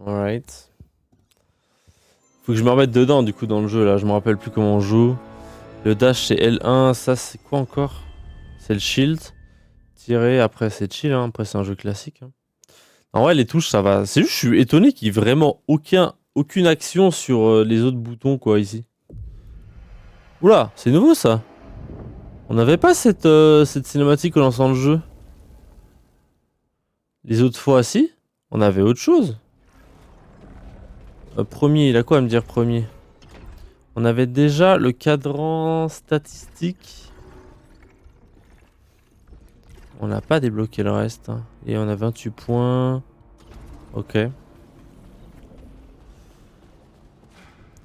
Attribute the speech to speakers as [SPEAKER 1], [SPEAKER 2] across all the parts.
[SPEAKER 1] Alright. Faut que je me remette dedans du coup dans le jeu là, je me rappelle plus comment on joue. Le dash c'est L1, ça c'est quoi encore? C'est le shield. Tirer, après c'est chill, hein. Après c'est un jeu classique. Hein. En vrai les touches ça va. C'est juste je suis étonné qu'il y ait vraiment aucune action sur les autres boutons quoi ici. Oula, c'est nouveau ça. On n'avait pas cette cinématique au lancement du jeu. Les autres fois si, on avait autre chose. Premier, il a quoi à me dire premier? On avait déjà le cadran statistique. On n'a pas débloqué le reste. Hein. Et on a 28 points. Ok.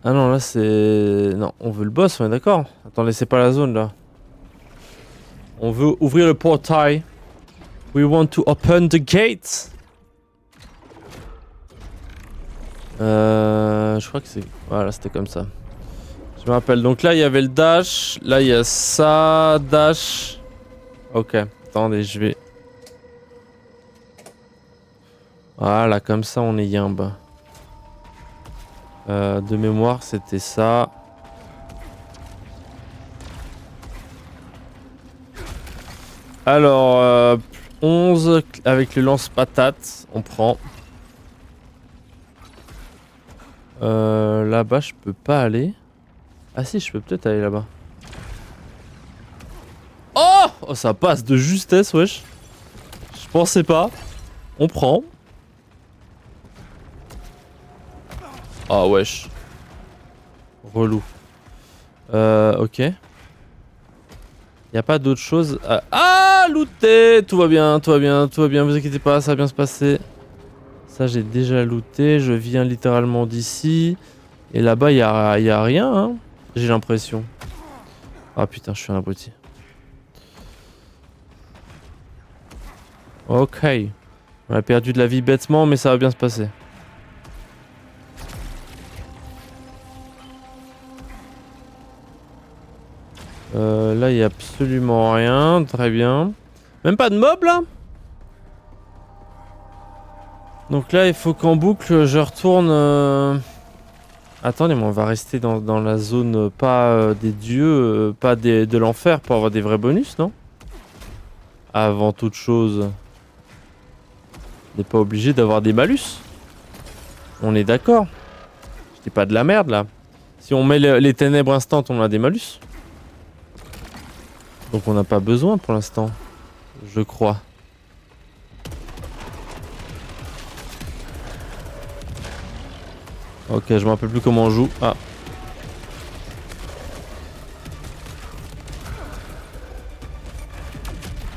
[SPEAKER 1] Ah non, là c'est... Non, on veut le boss, on est d'accord. Attends, laissez pas la zone là. On veut ouvrir le portail. We want to open the gate. Je crois que c'est... Voilà, c'était comme ça. Je me rappelle. Donc là, il y avait le dash. Là, il y a ça. Dash. Ok. Attendez, je vais... Voilà, comme ça, on est yimbe. De mémoire, c'était ça. Alors, 11 avec le lance-patate. On prend. Là-bas, je peux pas aller. Ah si, je peux peut-être aller là-bas. Oh! Oh, ça passe de justesse, wesh. Je pensais pas. On prend. Ah, wesh. Relou. Ok. Y a pas d'autre chose. Ah, looté! Tout va bien, tout va bien, tout va bien. Vous inquiétez pas, ça va bien se passer. Ça, j'ai déjà looté. Je viens littéralement d'ici. Et là-bas, y a rien, hein. J'ai l'impression. Ah putain, je suis un abruti. Ok. On a perdu de la vie bêtement, mais ça va bien se passer. Là, il n'y a absolument rien. Très bien. Même pas de mob, là? Donc là, il faut qu'en boucle, je retourne... Attendez, mais on va rester dans la zone pas des dieux, pas de l'enfer pour avoir des vrais bonus, non? Avant toute chose, on n'est pas obligé d'avoir des malus. On est d'accord. Je dis pas de la merde, là. Si on met les ténèbres instantes, on a des malus. Donc on n'a pas besoin pour l'instant. Je crois. Ok, je me rappelle plus comment on joue. Ah.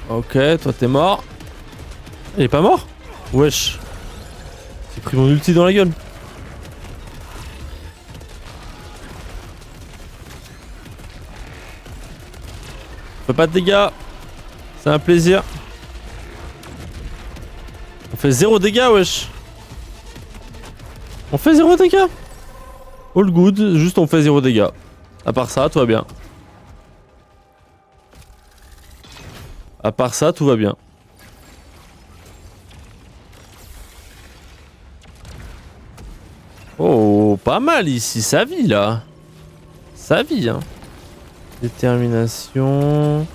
[SPEAKER 1] Ok, toi t'es mort. Il est pas mort? Wesh. J'ai pris mon ulti dans la gueule. Fais pas de dégâts. C'est un plaisir. On fait 0 dégâts, wesh. On fait 0 dégâts. All good, juste on fait 0 dégâts. À part ça, tout va bien. À part ça, tout va bien. Oh, pas mal ici, ça vit là. Ça vit, hein. Détermination.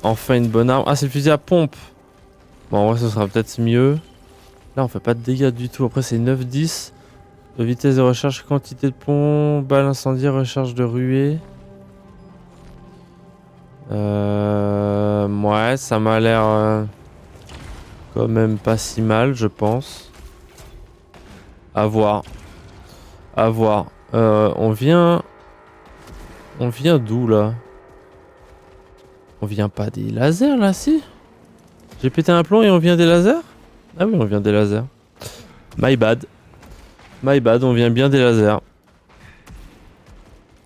[SPEAKER 1] Enfin une bonne arme. Ah, c'est le fusil à pompe. Bon, en vrai, ce sera peut-être mieux. Là, on fait pas de dégâts du tout. Après, c'est 9-10. De vitesse de recharge, quantité de pont, balle incendie, recharge de ruée. Ouais, ça m'a l'air quand même pas si mal, je pense. À voir. À voir. On vient d'où là? On vient pas des lasers là, si? J'ai pété un plomb et on vient des lasers? Ah oui, on vient des lasers. My bad. My bad, on vient bien des lasers.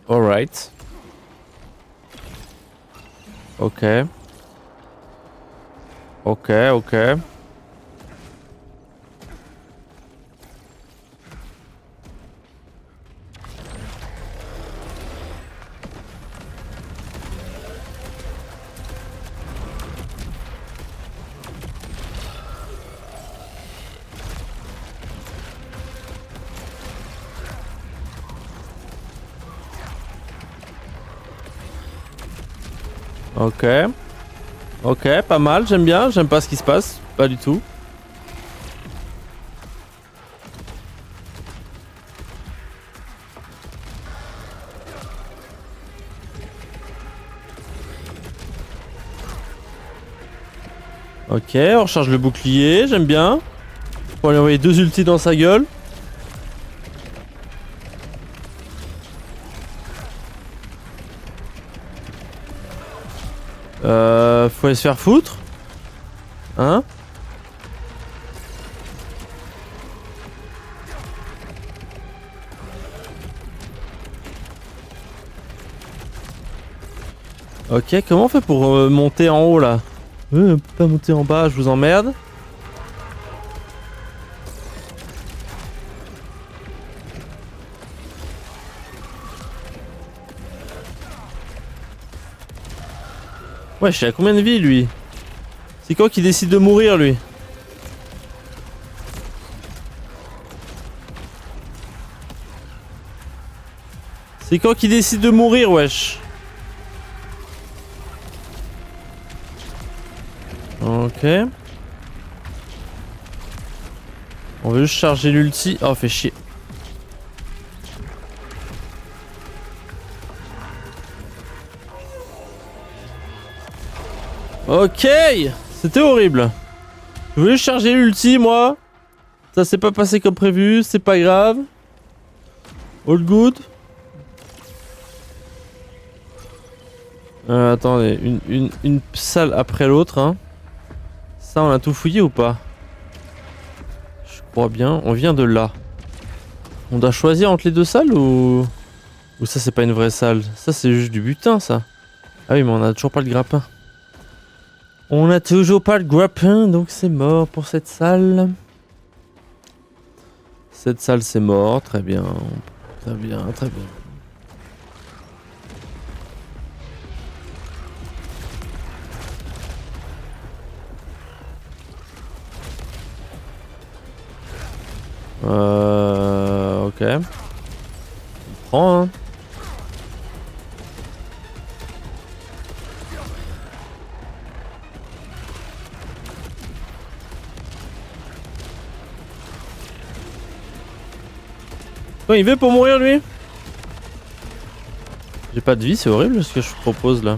[SPEAKER 1] Alright. Ok. Ok, ok. Ok. Ok, pas mal, j'aime bien. J'aime pas ce qui se passe. Pas du tout. Ok, on recharge le bouclier, j'aime bien. On va lui envoyer 2 ultis dans sa gueule. Faut aller se faire foutre. Hein? Ok, comment on fait pour monter en haut là? On peut pas monter en bas, je vous emmerde. Wesh, il a combien de vie lui? C'est quand qu'il décide de mourir lui? C'est quand qu'il décide de mourir, wesh? Ok. On veut juste charger l'ulti. Oh, fait chier. Ok. C'était horrible. Je voulais charger l'ulti, moi. Ça s'est pas passé comme prévu. C'est pas grave. All good. Attendez. Une salle après l'autre, hein. Ça, on a tout fouillé ou pas? Je crois bien. On vient de là. On doit choisir entre les deux salles ou... Ou ça, c'est pas une vraie salle? Ça, c'est juste du butin, ça. Ah oui, mais on a toujours pas le grappin. On a toujours pas le grappin, donc c'est mort pour cette salle. Cette salle, c'est mort. Très bien. Très bien, très bien. Ok. On prend, hein. Quoi, il veut pour mourir lui? J'ai pas de vie, c'est horrible ce que je propose là.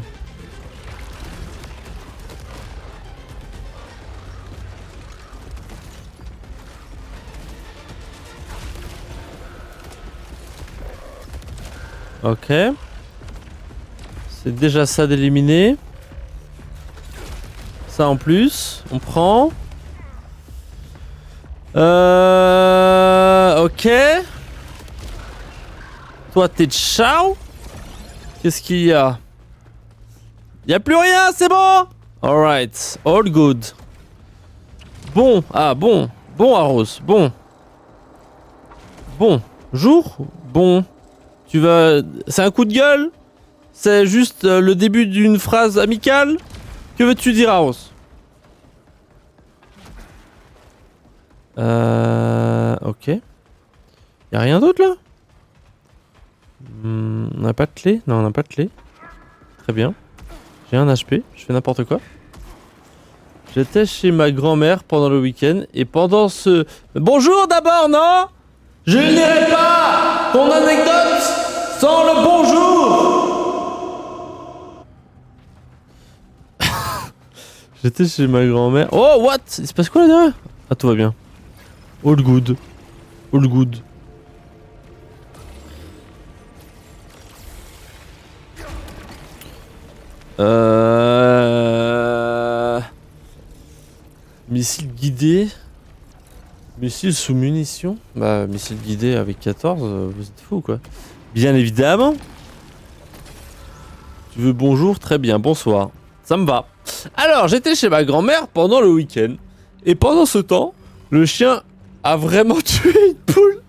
[SPEAKER 1] Ok. C'est déjà ça d'éliminer. Ça en plus, on prend. Ok. Toi t'es ciao. Qu'est-ce qu'il y a? Y a plus rien, c'est bon. Alright, all good. Bon, ah bon. Bon Arros, bon. Bon, jour. Bon. Tu vas... C'est un coup de gueule? C'est juste le début d'une phrase amicale? Que veux-tu dire, Arros? Ok. Y'a rien d'autre là? On n'a pas de clé? Non, on n'a pas de clé. Très bien. J'ai un HP, je fais n'importe quoi. J'étais chez ma grand-mère pendant le week-end et pendant ce... Bonjour d'abord, non? Je n'irai pas ton anecdote sans le bonjour. J'étais chez ma grand-mère. Oh, what? Il se passe quoi là derrière? Ah, tout va bien. All good. All good. Missile guidé. Missile sous munitions. Bah, missile guidé avec 14, vous êtes fous quoi. Bien évidemment. Tu veux bonjour? Très bien, bonsoir. Ça me va. Alors, j'étais chez ma grand-mère pendant le week-end. Et pendant ce temps, le chien a vraiment tué une poule.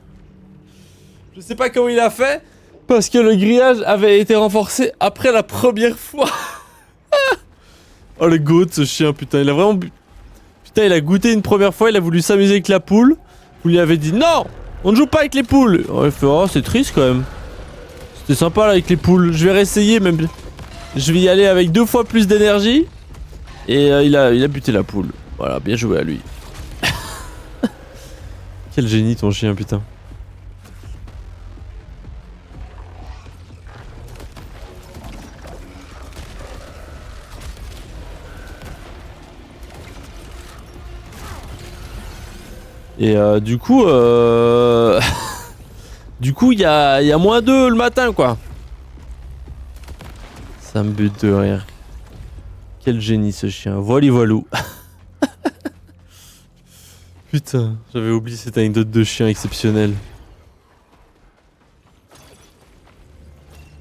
[SPEAKER 1] Je sais pas comment il a fait. Parce que le grillage avait été renforcé après la première fois. Oh le goat ce chien, putain, il a vraiment... Putain, il a goûté une première fois, il a voulu s'amuser avec la poule. Vous lui avez dit non, on ne joue pas avec les poules. Oh, il fait, oh c'est triste quand même. C'était sympa là avec les poules, je vais réessayer même. Je vais y aller avec 2 fois plus d'énergie. Et il a buté la poule. Voilà, bien joué à lui. Quel génie ton chien, putain. Et du coup, du coup, il y a -2 le matin, quoi. Ça me bute de rire. Quel génie ce chien. Voili voilou. Putain, j'avais oublié cette anecdote de chien exceptionnelle.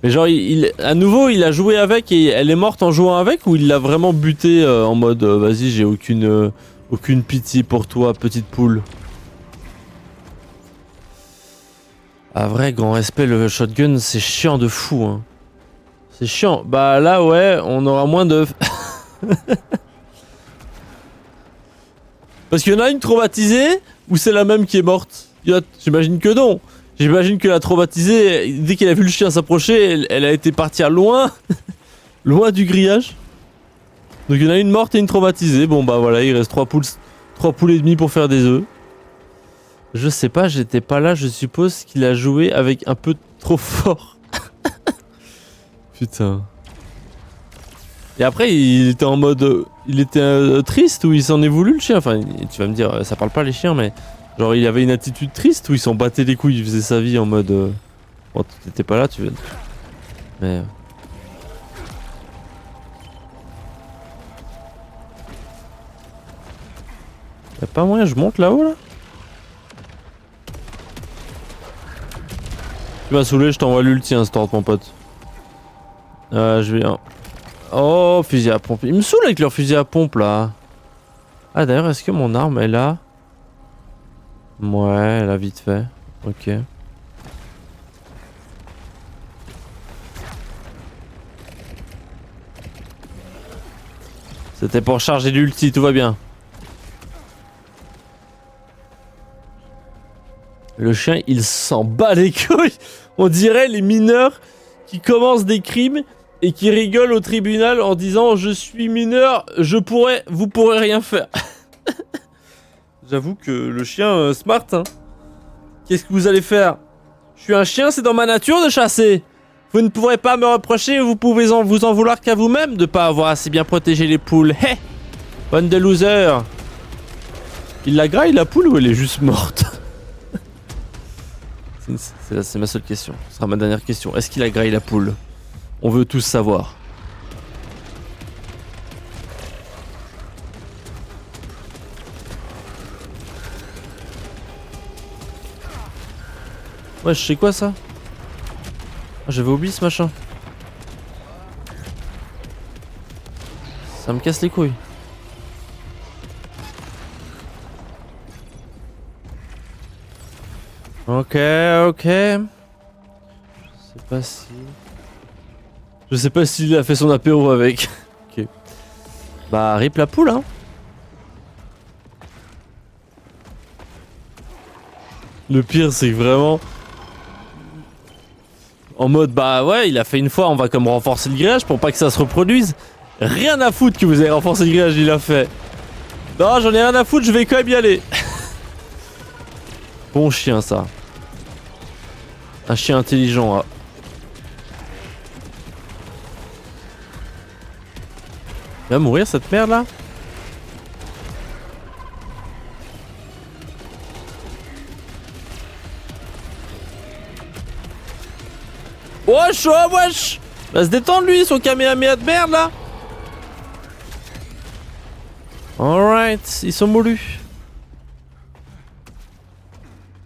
[SPEAKER 1] Mais genre, à nouveau, il a joué avec et elle est morte en jouant avec, ou il l'a vraiment buté en mode vas-y, j'ai aucune pitié pour toi, petite poule. Ah vrai, grand respect, le shotgun, c'est chiant de fou. Hein. C'est chiant. Bah là, ouais, on aura moins de... Parce qu'il y en a une traumatisée, ou c'est la même qui est morte? J'imagine que non. J'imagine que la traumatisée, dès qu'elle a vu le chien s'approcher, elle a été partir loin. Loin du grillage. Donc il y en a une morte et une traumatisée. Bon bah voilà, il reste 3 poules et demi pour faire des œufs. Je sais pas, j'étais pas là, je suppose qu'il a joué avec un peu trop fort. Putain. Et après, il était en mode... il était triste ou il s'en est voulu le chien? Enfin, tu vas me dire, ça parle pas les chiens, mais... Genre, il avait une attitude triste ou il s'en battait les couilles, il faisait sa vie en mode... Bon, t'étais pas là, tu veux... Mais... Y'a pas moyen, je monte là-haut, là? Tu m'as saoulé, je t'envoie l'ulti instant, mon pote. Je vais... Oh, fusil à pompe. Ils me saoulent avec leur fusil à pompe, là. Ah, d'ailleurs, est-ce que mon arme, elle a... Ouais, elle a vite fait. Ok. C'était pour charger l'ulti, tout va bien. Le chien, il s'en bat les couilles. On dirait les mineurs qui commencent des crimes et qui rigolent au tribunal en disant « Je suis mineur, vous pourrez rien faire. » J'avoue que le chien, smart, hein. Qu'est-ce que vous allez faire? Je suis un chien, c'est dans ma nature de chasser. Vous ne pourrez pas me reprocher, vous pouvez vous en vouloir qu'à vous-même de pas avoir assez bien protégé les poules. Hé, bonne de loser. Il la graille la poule ou elle est juste morte? C'est ma seule question. Ce sera ma dernière question. Est-ce qu'il a graillé la poule? On veut tous savoir. Ouais, je sais quoi ça? Ah, j'avais oublié ce machin. Ça me casse les couilles. Ok. Je sais pas s'il a fait son apéro avec. Ok. Bah, rip la poule, hein. Le pire, c'est que vraiment... En mode, bah ouais, il a fait une fois, on va comme renforcer le grillage pour pas que ça se reproduise. Rien à foutre que vous avez renforcé le grillage, il a fait. Non, j'en ai rien à foutre, je vais quand même y aller. Bon chien, ça. Un chien intelligent, hein. Il va mourir cette merde là? Wesh, oh wesh! Va se détendre lui, son kamehameha de merde là! Alright, ils sont moulus.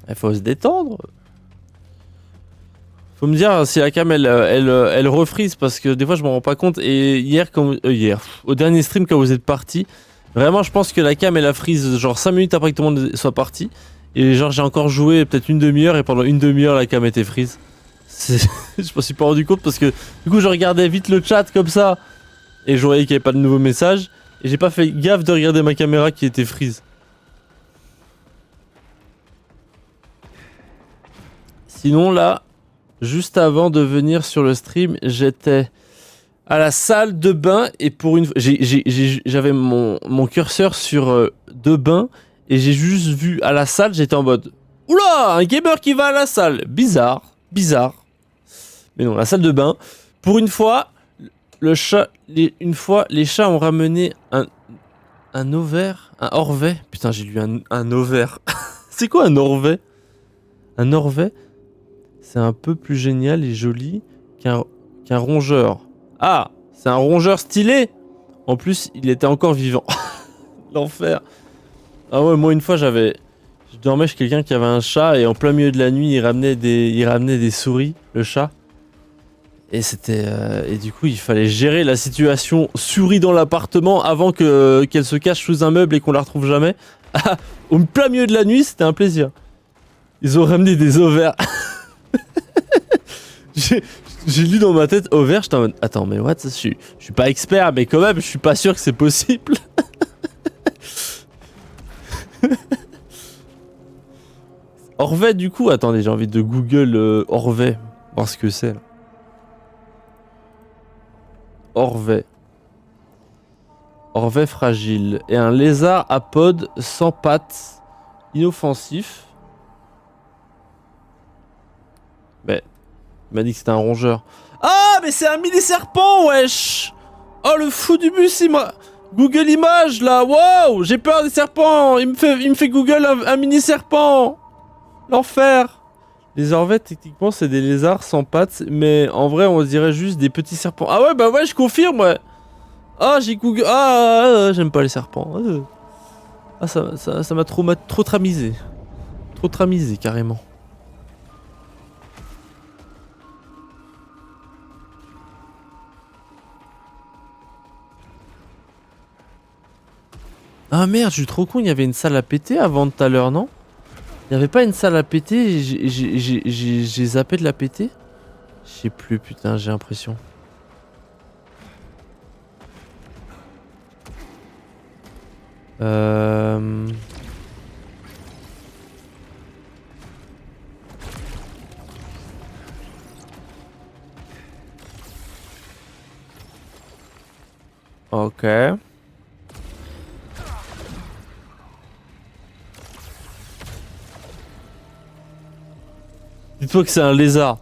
[SPEAKER 1] Il faut se détendre. Faut me dire si la cam elle refreeze parce que des fois je m'en rends pas compte. Et hier, au dernier stream quand vous êtes parti, vraiment je pense que la cam elle a freeze genre 5 minutes après que tout le monde soit parti. Et genre j'ai encore joué peut-être une demi-heure et pendant une demi-heure la cam était freeze. Je m'en suis pas rendu compte parce que du coup je regardais vite le chat comme ça et je voyais qu'il n'y avait pas de nouveaux messages. Et j'ai pas fait gaffe de regarder ma caméra qui était freeze. Sinon là, juste avant de venir sur le stream, j'étais à la salle de bain et pour une... J'avais mon curseur sur de bain et j'ai juste vu à la salle, j'étais en mode oula, un gamer qui va à la salle. Bizarre. Mais non, la salle de bain. Pour une fois, une fois, les chats ont ramené un ovaire, un orvet. Putain, j'ai lu un ovaire. C'est quoi un orvet? Un orvet, c'est un peu plus génial et joli qu'un rongeur. Ah, c'est un rongeur stylé. En plus, il était encore vivant. L'enfer. Ah ouais, moi une fois, je dormais chez quelqu'un qui avait un chat et en plein milieu de la nuit, il ramenait des souris, le chat. Et c'était et du coup, il fallait gérer la situation souris dans l'appartement avant qu'elle se cache sous un meuble et qu'on la retrouve jamais. Au plein milieu de la nuit, c'était un plaisir. Ils ont ramené des ovaires. J'ai lu dans ma tête ovaire, j'étais en mode attends, mais what, je suis pas expert, mais quand même, je suis pas sûr que c'est possible. Orvet, du coup, attendez, j'ai envie de Google Orvet, voir ce que c'est. Orvet. Orvet fragile. Et un lézard apode sans pattes, inoffensif. Mais, il m'a dit que c'était un rongeur. Ah, mais c'est un mini-serpent, wesh! Oh, le fou du bus, il m'a... Google Images, là, waouh! J'ai peur des serpents! Il me fait Google un mini-serpent! L'enfer! Les orvets, techniquement, c'est des lézards sans pattes, mais en vrai, on dirait juste des petits serpents. Ah ouais, bah ouais, je confirme, ouais! Ah, j'ai Google... j'aime pas les serpents. Ah, ça m'a trop tramisé. Trop tramisé, carrément. Ah merde, je suis trop con, il y avait une salle à péter avant tout à l'heure, non? Il y avait pas une salle à péter, j'ai zappé de la péter? Je sais plus, putain, j'ai l'impression. Ok. Dis-toi que c'est un lézard.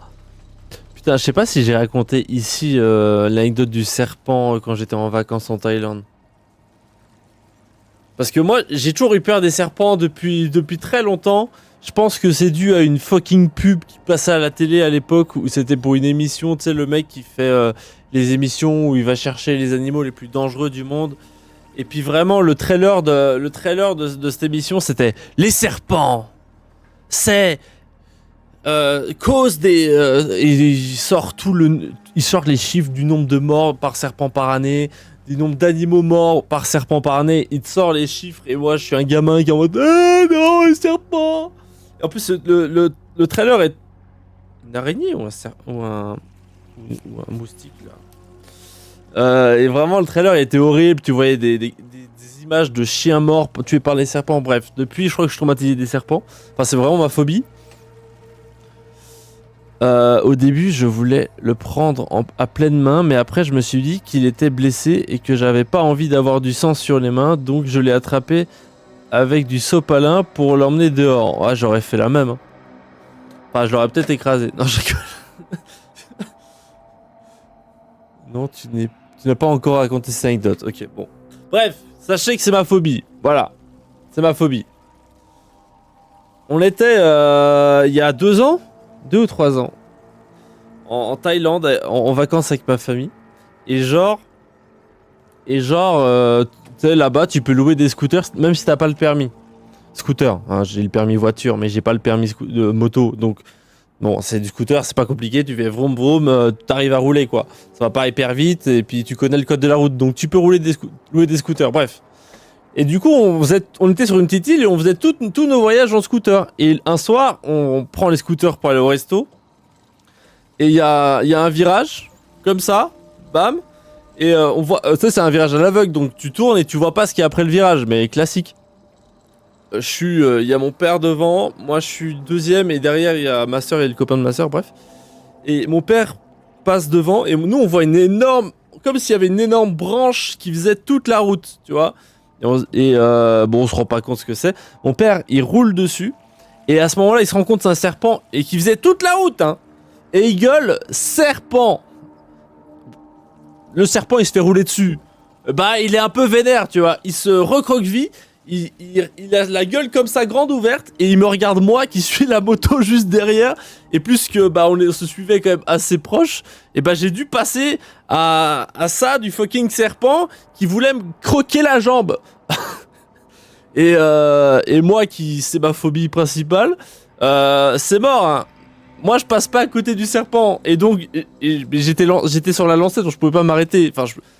[SPEAKER 1] Putain, je sais pas si j'ai raconté ici l'anecdote du serpent quand j'étais en vacances en Thaïlande. Parce que moi, j'ai toujours eu peur des serpents depuis très longtemps. Je pense que c'est dû à une fucking pub qui passait à la télé à l'époque où c'était pour une émission, tu sais, le mec qui fait les émissions où il va chercher les animaux les plus dangereux du monde. Et puis vraiment, le trailer de cette émission, c'était les serpents. C'est cause des et il sort les chiffres du nombre de morts par serpent par année, du nombre d'animaux morts par serpent par année. Il te sort les chiffres et moi je suis un gamin qui est en mode non, les serpents. Et en plus le trailer est une araignée ou un moustique là. Et vraiment le trailer était horrible. Tu voyais des images de chiens morts tués par les serpents. Bref, depuis je crois que je suis traumatisé des serpents. Enfin c'est vraiment ma phobie. Au début, je voulais le prendre à pleine main, mais après, je me suis dit qu'il était blessé et que j'avais pas envie d'avoir du sang sur les mains, donc je l'ai attrapé avec du sopalin pour l'emmener dehors. Ouais, j'aurais fait la même. Hein. Enfin, je l'aurais peut-être écrasé. Non, je rigole. Non, tu n'as pas encore raconté cette anecdote. Ok, bon. Bref, sachez que c'est ma phobie. Voilà. C'est ma phobie. On était il y a 2 ans 2 ou 3 ans, en Thaïlande, en vacances avec ma famille. Et genre, tu sais, là-bas, tu peux louer des scooters, même si t'as pas le permis. Scooter, hein, j'ai le permis voiture, mais j'ai pas le permis de moto. Donc, bon, c'est du scooter, c'est pas compliqué. Tu fais vroom vroom, t'arrives à rouler, quoi. Ça va pas hyper vite, et puis tu connais le code de la route. Donc, tu peux louer des scooters, bref. Et du coup, on était sur une petite île et on faisait tous nos voyages en scooter. Et un soir, on prend les scooters pour aller au resto. Et il y a un virage, comme ça, bam. Et on voit, tu sais, c'est un virage à l'aveugle, donc tu tournes et tu vois pas ce qu'il y a après le virage, mais classique. Il y a mon père devant, moi je suis deuxième et derrière il y a ma soeur et le copain de ma soeur, bref. Et mon père passe devant et nous on voit une énorme comme s'il y avait une énorme branche qui faisait toute la route, tu vois. Bon, on se rend pas compte ce que c'est. Mon père, il roule dessus. Et à ce moment-là, il se rend compte que c'est un serpent et qui faisait toute la route, hein. Et il gueule, serpent. Le serpent, il se fait rouler dessus. Bah, il est un peu vénère, tu vois. Il se recroqueville. Il a la gueule comme ça grande ouverte et il me regarde moi qui suis la moto juste derrière et plus que on se suivait quand même assez proche et j'ai dû passer à ça du fucking serpent qui voulait me croquer la jambe et moi qui c'est ma phobie principale c'est mort hein. Moi je passe pas à côté du serpent et donc j'étais sur la lancée donc je pouvais pas m'arrêter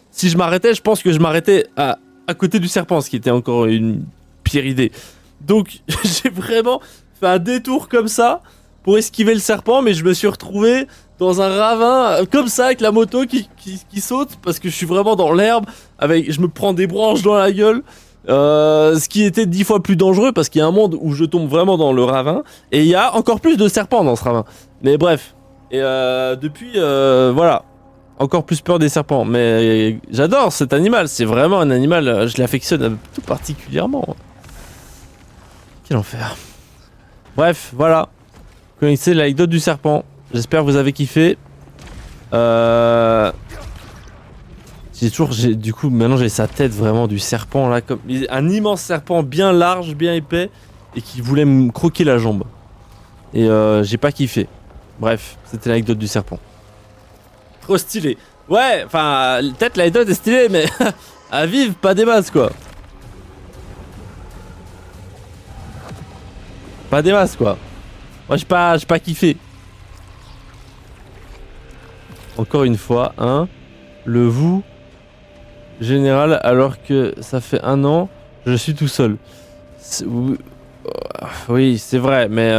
[SPEAKER 1] si je m'arrêtais je pense que je m'arrêtais à côté du serpent, ce qui était encore une pire idée. Donc j'ai vraiment fait un détour comme ça pour esquiver le serpent, mais je me suis retrouvé dans un ravin comme ça avec la moto qui saute parce que je suis vraiment dans l'herbe, je me prends des branches dans la gueule, ce qui était 10 fois plus dangereux parce qu'il y a un monde où je tombe vraiment dans le ravin et il y a encore plus de serpents dans ce ravin. Mais bref, et depuis voilà. Encore plus peur des serpents, mais j'adore cet animal, c'est vraiment un animal, je l'affectionne tout particulièrement. Quel enfer. Bref, voilà. Vous connaissez l'anecdote du serpent, j'espère que vous avez kiffé. Du coup, maintenant j'ai sa tête vraiment du serpent là, comme un immense serpent bien large, bien épais, et qui voulait me croquer la jambe. Et j'ai pas kiffé. Bref, c'était l'anecdote du serpent. Trop stylé. Ouais, enfin, peut-être l'anecdote est stylée, mais à vivre, pas des masses, quoi. Pas des masses, quoi. Moi, j'ai pas kiffé. Encore une fois, hein. Le vous général, alors que ça fait 1 an, je suis tout seul. Oui, c'est vrai, mais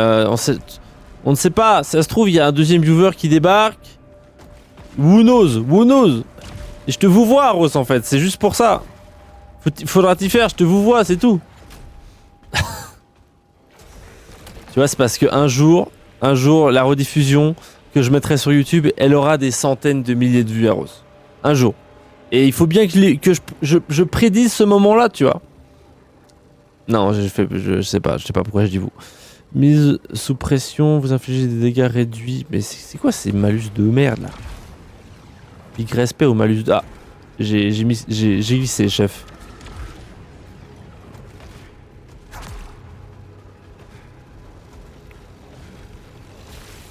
[SPEAKER 1] on ne sait pas. Ça se trouve, il y a un deuxième viewer qui débarque. Who knows? Who knows? Et je te vous vois, Rose, en fait. C'est juste pour ça. Faudra t'y faire, je te vous vois, c'est tout. Tu vois, c'est parce que un jour, la rediffusion que je mettrai sur YouTube, elle aura des centaines de milliers de vues à Rose. Un jour. Et il faut bien que je prédise ce moment-là, tu vois. Non, je sais pas pourquoi je dis vous. Mise sous pression, vous infligez des dégâts réduits. Mais c'est quoi ces malus de merde, là? Big respect au malus de... Ah, j'ai glissé, chef.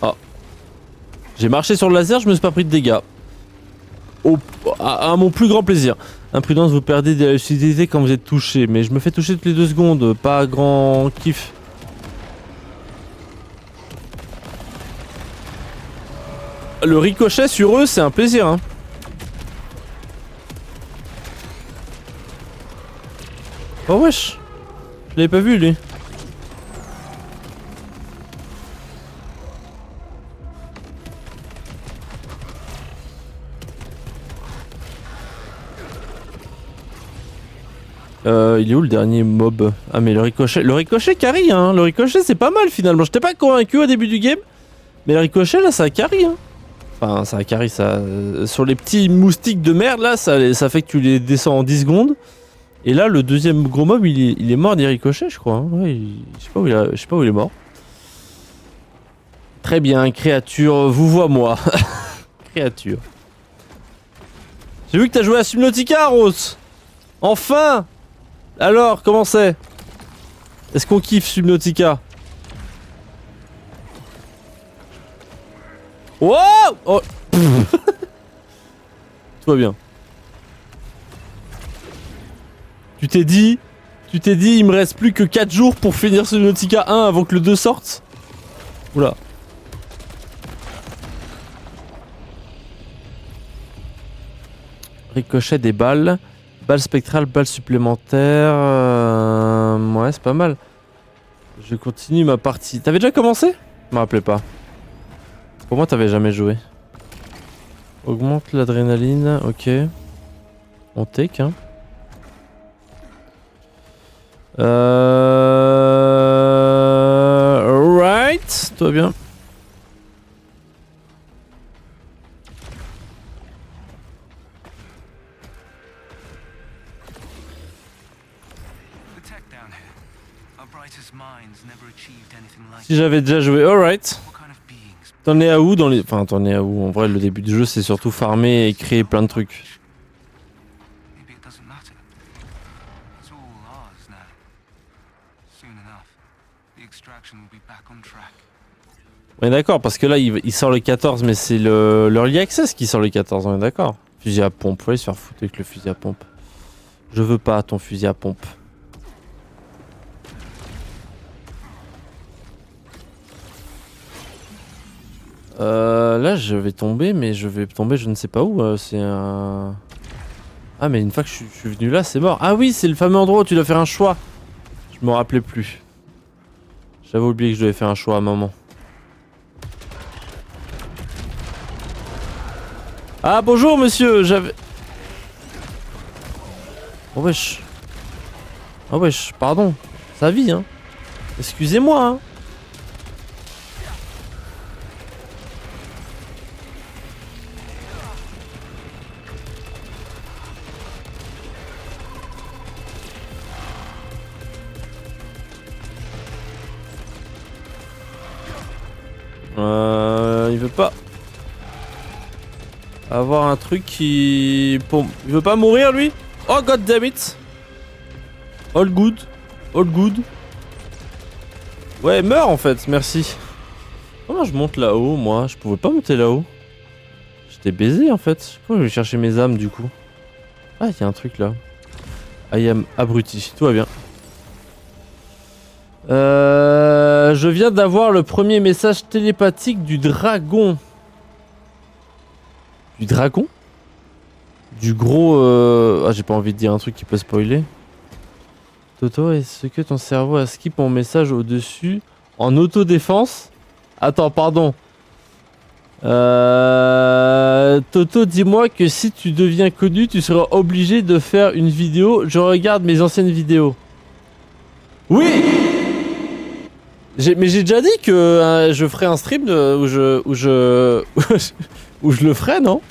[SPEAKER 1] Oh. J'ai marché sur le laser, je me suis pas pris de dégâts. À mon plus grand plaisir. Imprudence, vous perdez de la lucidité quand vous êtes touché. Mais je me fais toucher toutes les 2 secondes. Pas grand kiff. Le ricochet sur eux, c'est un plaisir, hein. Oh wesh. Je l'avais pas vu, lui. Il est où le dernier mob? Ah mais le ricochet carry hein, le ricochet c'est pas mal finalement, j'étais pas convaincu au début du game. Mais le ricochet là ça a carry hein. Enfin ça a carry ça... sur les petits moustiques de merde là, ça fait que tu les descends en 10 secondes. Et là le deuxième gros mob il est mort des ricochets je crois hein. Ouais, je sais pas où il est mort. Très bien, créature, vous vois moi. Créature. J'ai vu que t'as joué à Subnautica Rose. Enfin. Alors, comment c'est? Est-ce qu'on kiffe Subnautica? Wow oh. Tout va bien. Tu t'es dit, il me reste plus que 4 jours pour finir Subnautica 1 avant que le 2 sorte? Oula. Ricochet des balles. Balle spectrale, balle supplémentaire. Ouais, c'est pas mal. Je continue ma partie. T'avais déjà commencé? Je me rappelais pas. Pour moi, t'avais jamais joué. Augmente l'adrénaline, ok. On take, hein. Alright, tout va bien. Si j'avais déjà joué, alright. T'en es à où dans les... Enfin, t'en es à où? En vrai, le début du jeu, c'est surtout farmer et créer plein de trucs. Ouais, d'accord, parce que là, il sort le 14, mais c'est le Early Access qui sort le 14, on est d'accord. Fusil à pompe, faut aller se faire foutre avec le fusil à pompe. Je veux pas ton fusil à pompe. Là, je vais tomber, mais je vais tomber je ne sais pas où. C'est un... Ah, mais une fois que je suis venu là, c'est mort. Ah oui, c'est le fameux endroit où tu dois faire un choix. Je me rappelais plus. J'avais oublié que je devais faire un choix à un moment. Ah bonjour monsieur, j'avais... Oh wesh. Oh wesh, pardon. Ça vit hein. Excusez-moi hein. Il veut pas... avoir un truc qui... Il veut pas mourir lui? Oh god damn it. All good. All good. Ouais, meurs en fait, merci. Comment je monte là-haut, moi? Je pouvais pas monter là-haut. J'étais baisé en fait. Comment je vais chercher mes âmes du coup? Ah, il y a un truc là. I am abruti. Tout va bien. Je viens d'avoir le premier message télépathique du dragon. Du dragon? Du gros... Ah, j'ai pas envie de dire un truc qui peut spoiler. Toto, est-ce que ton cerveau a skip mon message au-dessus en autodéfense? Attends, pardon. Toto, dis-moi que si tu deviens connu, tu seras obligé de faire une vidéo. Je regarde mes anciennes vidéos. Oui! Mais j'ai déjà dit que je ferai un stream où je le ferai, non?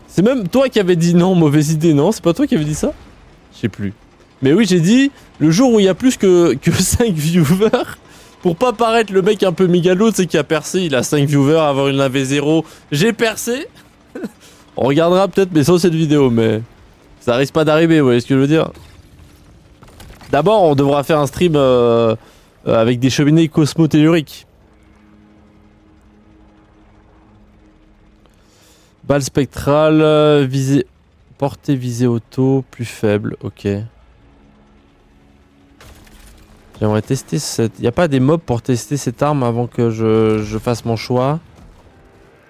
[SPEAKER 1] C'est même toi qui avais dit non, mauvaise idée, non? C'est pas toi qui avais dit ça? Je sais plus. Mais oui, j'ai dit, le jour où il y a plus que 5 viewers, pour pas paraître le mec un peu mégalo, tu sais, qui a percé, il a 5 viewers, avoir une lave 0, j'ai percé. On regardera peut-être mes anciennes vidéos, mais ça risque pas d'arriver, vous voyez ce que je veux dire? D'abord, on devra faire un stream avec des cheminées cosmotelluriques. Balle spectrale, visée... Portée visée auto, plus faible, ok. J'aimerais tester cette... Y a pas des mobs pour tester cette arme avant que je fasse mon choix?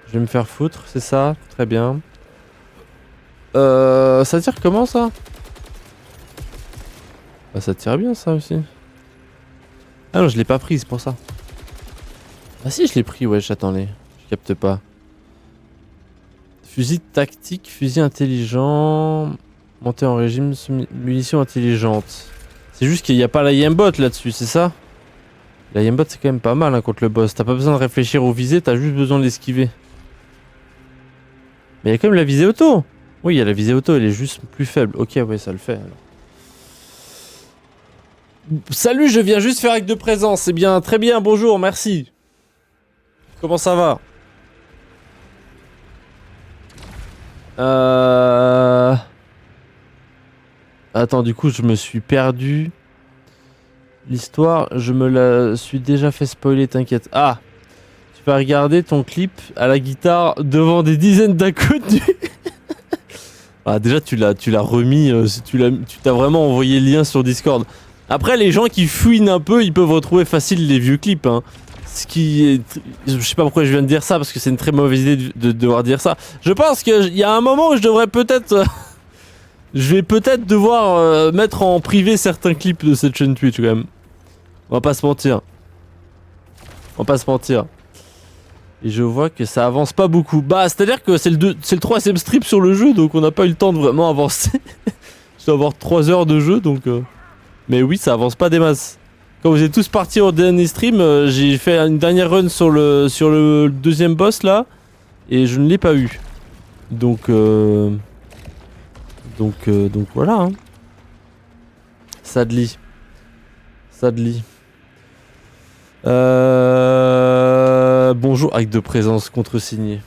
[SPEAKER 1] Je vais me faire foutre, c'est ça? Très bien. Ça tire comment ça? Bah ça tire bien ça aussi. Ah non, je l'ai pas pris, c'est pour ça. Ah si, je l'ai pris, ouais, attendez. Je capte pas. Fusil tactique, fusil intelligent, monté en régime, munitions intelligentes. C'est juste qu'il n'y a pas la aimbot là-dessus, c'est ça? La aimbot c'est quand même pas mal hein, contre le boss. T'as pas besoin de réfléchir au visée, t'as juste besoin de l'esquiver. Mais il y a quand même la visée auto. Oui, il y a la visée auto, elle est juste plus faible. Ok, ouais, ça le fait alors. Salut, je viens juste faire acte de présence. C'est bien, très bien, bonjour, merci. Comment ça va? Attends, du coup, je me suis perdu. L'histoire, je me la suis déjà fait spoiler, t'inquiète. Ah! Tu vas regarder ton clip à la guitare devant des dizaines d'inconnus. Ah, déjà, tu l'as remis, tu t'as vraiment envoyé le lien sur Discord. Après, les gens qui fouinent un peu, ils peuvent retrouver facile les vieux clips, hein. Ce qui est... Je sais pas pourquoi je viens de dire ça, parce que c'est une très mauvaise idée de devoir dire ça. Je pense qu'il y a un moment où je devrais peut-être... je vais peut-être devoir mettre en privé certains clips de cette chaîne Twitch, quand même. On va pas se mentir. On va pas se mentir. Et je vois que ça avance pas beaucoup. Bah, c'est-à-dire que c'est le 3ème strip sur le jeu, donc on n'a pas eu le temps de vraiment avancer. Je dois avoir 3 heures de jeu, donc... Mais oui, ça avance pas des masses. Quand vous êtes tous partis au dernier stream, j'ai fait une dernière run sur le 2ème boss, là. Et je ne l'ai pas eu. Donc voilà, hein. Sadly. Bonjour, acte de présence contresigné.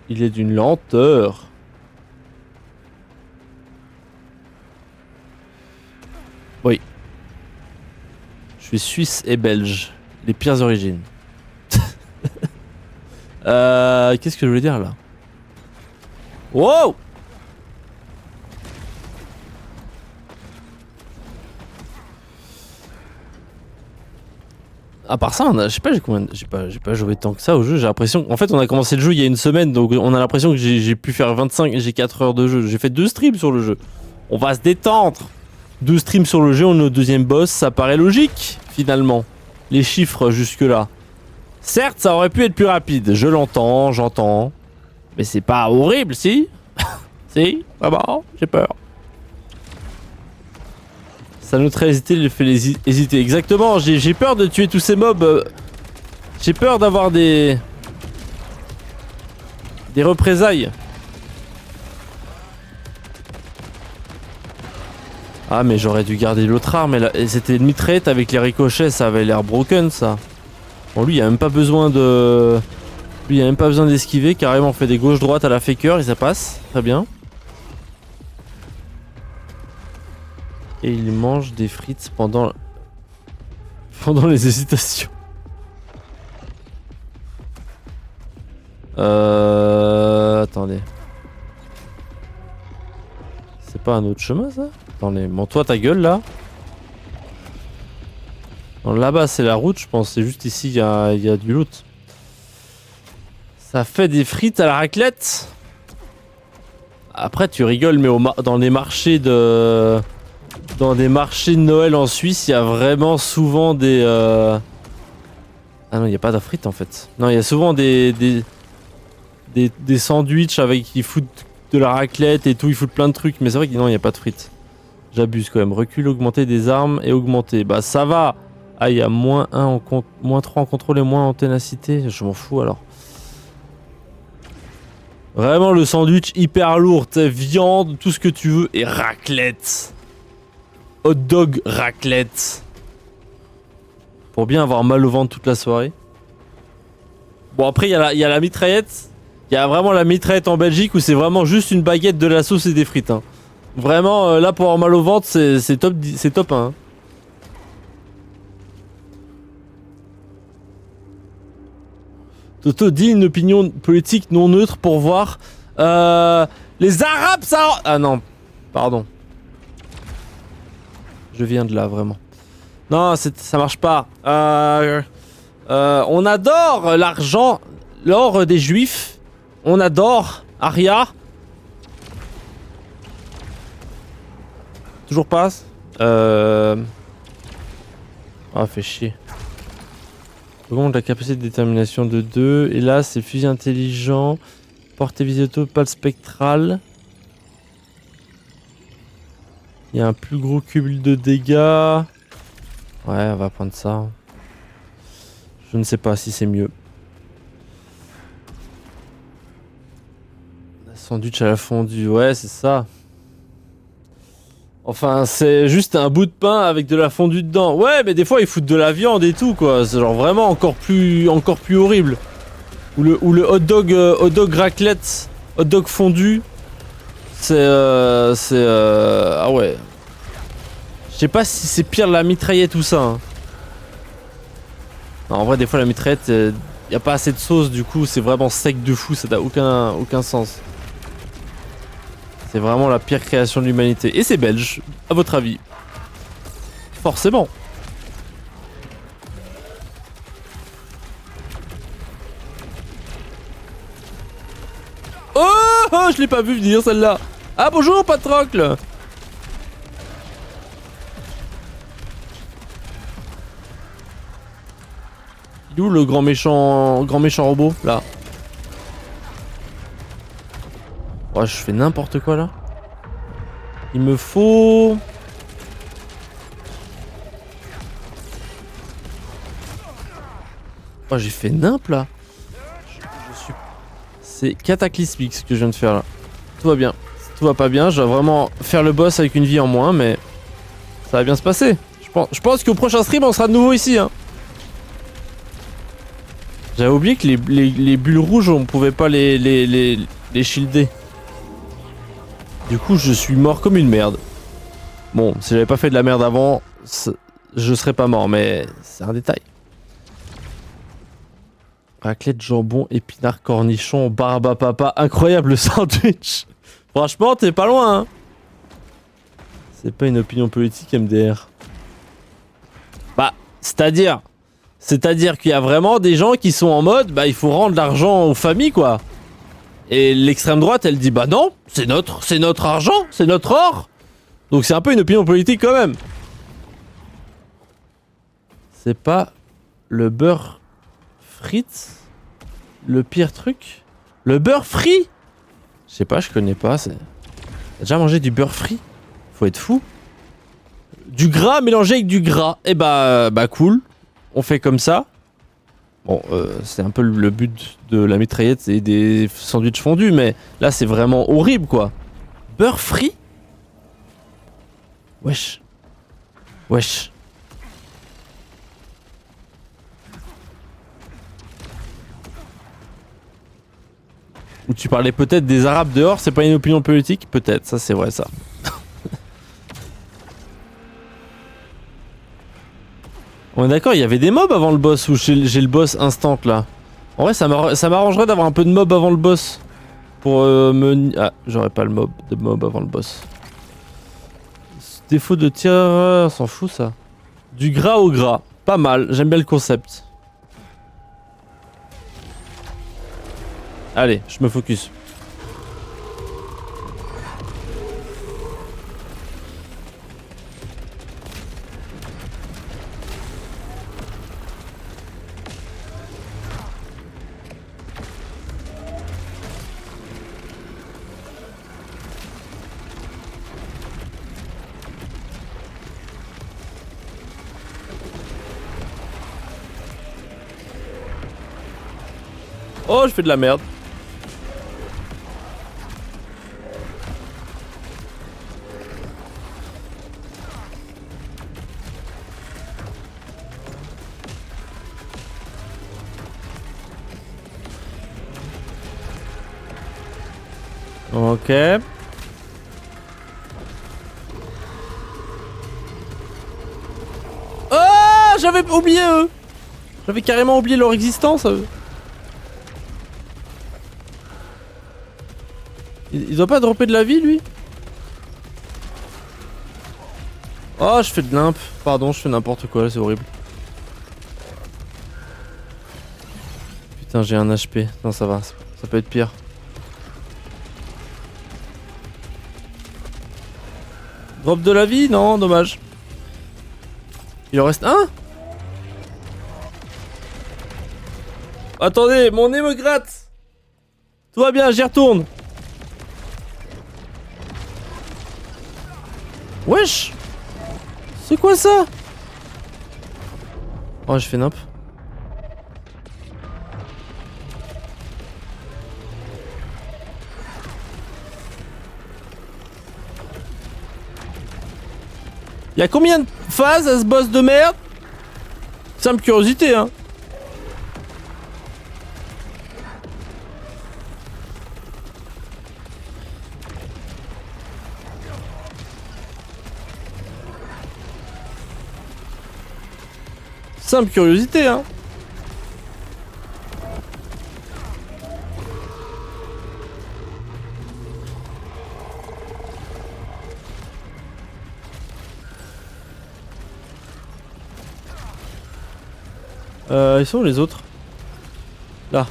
[SPEAKER 1] Il est d'une lenteur. Oui. Je suis suisse et belge. Les pires origines. Qu'est-ce que je voulais dire là? Wow! À part ça, je sais pas, j'ai pas joué tant que ça au jeu. J'ai l'impression qu'en fait, on a commencé le jeu il y a une semaine, donc on a l'impression que j'ai pu faire 25, j'ai 4 heures de jeu. J'ai fait 2 streams sur le jeu. On va se détendre. 2 streams sur le jeu, on est au deuxième boss, ça paraît logique finalement. Les chiffres jusque là. Certes, ça aurait pu être plus rapide. Je l'entends, j'entends, mais c'est pas horrible, si? Si, vraiment, j'ai peur. Ça nous ferait hésiter, il fait hésiter. Exactement, j'ai peur de tuer tous ces mobs. J'ai peur d'avoir des représailles. Ah mais j'aurais dû garder l'autre arme. Et c'était une mitraillette avec les ricochets, ça avait l'air broken ça. Bon lui il a même pas besoin de... Lui il a même pas besoin d'esquiver, carrément on fait des gauches-droites à la faker et ça passe. Très bien. Et il mange des frites pendant les hésitations. Attendez. C'est pas un autre chemin ça? Attendez, bon toi ta gueule là. Là-bas c'est la route je pense, c'est juste ici il y a du loot. Ça fait des frites à la raclette. Après tu rigoles mais dans des marchés de... Dans des marchés de Noël en Suisse, il y a vraiment souvent des... Ah non, il n'y a pas de frites en fait. Non, il y a souvent des sandwichs avec... Ils foutent de la raclette et tout, ils foutent plein de trucs. Mais c'est vrai que non, il n'y a pas de frites. J'abuse quand même. Recul, augmenter des armes et augmenter. Bah ça va. Ah, il y a moins 1 en moins 3 en contrôle et moins en ténacité. Je m'en fous alors. Vraiment le sandwich hyper lourd. Viande, tout ce que tu veux et raclette. Hot dog raclette. Pour bien avoir mal au ventre toute la soirée. Bon après il y a la mitraillette. Il y a vraiment la mitraillette en Belgique où c'est vraiment juste une baguette, de la sauce et des frites. Hein. Vraiment là pour avoir mal au ventre c'est top, c'est top 1. Hein. Toto dit une opinion politique non neutre pour voir. Les Arabes ça... Ah non, pardon. Je viens de là, vraiment. Non, ça marche pas. On adore l'argent, l'or des juifs. On adore Aria. Toujours pas. Ah, fait chier. Augmente la capacité de détermination de 2. Et là, c'est fusil intelligent. Portée visée auto, pâle spectrale. Il y a un plus gros cumul de dégâts. Ouais, on va prendre ça. Je ne sais pas si c'est mieux. Sandwich à la fondue, ouais, c'est ça. Enfin, c'est juste un bout de pain avec de la fondue dedans. Ouais, mais des fois, ils foutent de la viande et tout, quoi. C'est genre vraiment encore plus horrible. Ou le hot dog raclette, hot dog fondu. Ah ouais. Je sais pas si c'est pire la mitraillette ou ça. Hein. Non, en vrai, des fois, la mitraillette, y a pas assez de sauce, du coup, c'est vraiment sec de fou. Ça n'a aucun sens. C'est vraiment la pire création de l'humanité. Et c'est belge, à votre avis? Forcément. Oh, je l'ai pas vu venir celle-là. Ah bonjour Patrocle. Il est où le grand méchant robot là? Oh, je fais n'importe quoi là. Il me faut... Oh, j'ai fait nimp là. C'est cataclysmique ce que je viens de faire là. Tout va bien. Tout va pas bien. Je dois vraiment faire le boss avec une vie en moins, mais Ça va bien se passer. Je pense qu'au prochain stream, on sera de nouveau ici. Hein. J'avais oublié que les bulles rouges, on pouvait pas les shielder. Du coup, je suis mort comme une merde. Bon, si j'avais pas fait de la merde avant, je serais pas mort, mais c'est un détail. Raclette, jambon, épinards, cornichons, barbe à papa. Incroyable le sandwich. Franchement, t'es pas loin. Hein. C'est pas une opinion politique, MDR. Bah, c'est-à-dire qu'il y a vraiment des gens qui sont en mode, bah il faut rendre l'argent aux familles, quoi. Et l'extrême droite, elle dit, bah non, c'est notre argent, c'est notre or. Donc c'est un peu une opinion politique quand même. C'est pas le beurre frites le pire truc? Le beurre frit? Je sais pas, je connais pas. T'as déjà mangé du beurre frit? Faut être fou. Du gras mélangé avec du gras. Et bah cool. On fait comme ça. Bon, c'est un peu le but de la mitraillette et des sandwichs fondus, mais là c'est vraiment horrible quoi. Beurre frit? Wesh. Wesh. Ou tu parlais peut-être des arabes dehors, c'est pas une opinion politique? Peut-être, ça c'est vrai ça. On est d'accord, il y avait des mobs avant le boss ou j'ai le boss instant là. En vrai, ça m'arrangerait d'avoir un peu de mob avant le boss. Pour me... Ah, j'aurais pas le de mob avant le boss. Défaut de tir, on s'en fout ça. Du gras au gras, pas mal, j'aime bien le concept. Allez, je me focus. Oh, je fais de la merde. Ok. Ah, j'avais oublié eux. J'avais carrément oublié leur existence. Il doit pas dropper de la vie lui? Oh, je fais de l'imp. Pardon, je fais n'importe quoi là, c'est horrible. Putain, j'ai un HP. Non, ça va. Ça peut être pire. Drop de la vie? Non, dommage. Il en reste un? Attendez, mon nez me gratte. Tout va bien, j'y retourne. Wesh! C'est quoi ça? Oh, je fais nimp. Y'a combien de phases à ce boss de merde? Simple curiosité, hein. Simple curiosité, hein. Ils sont où les autres? Là.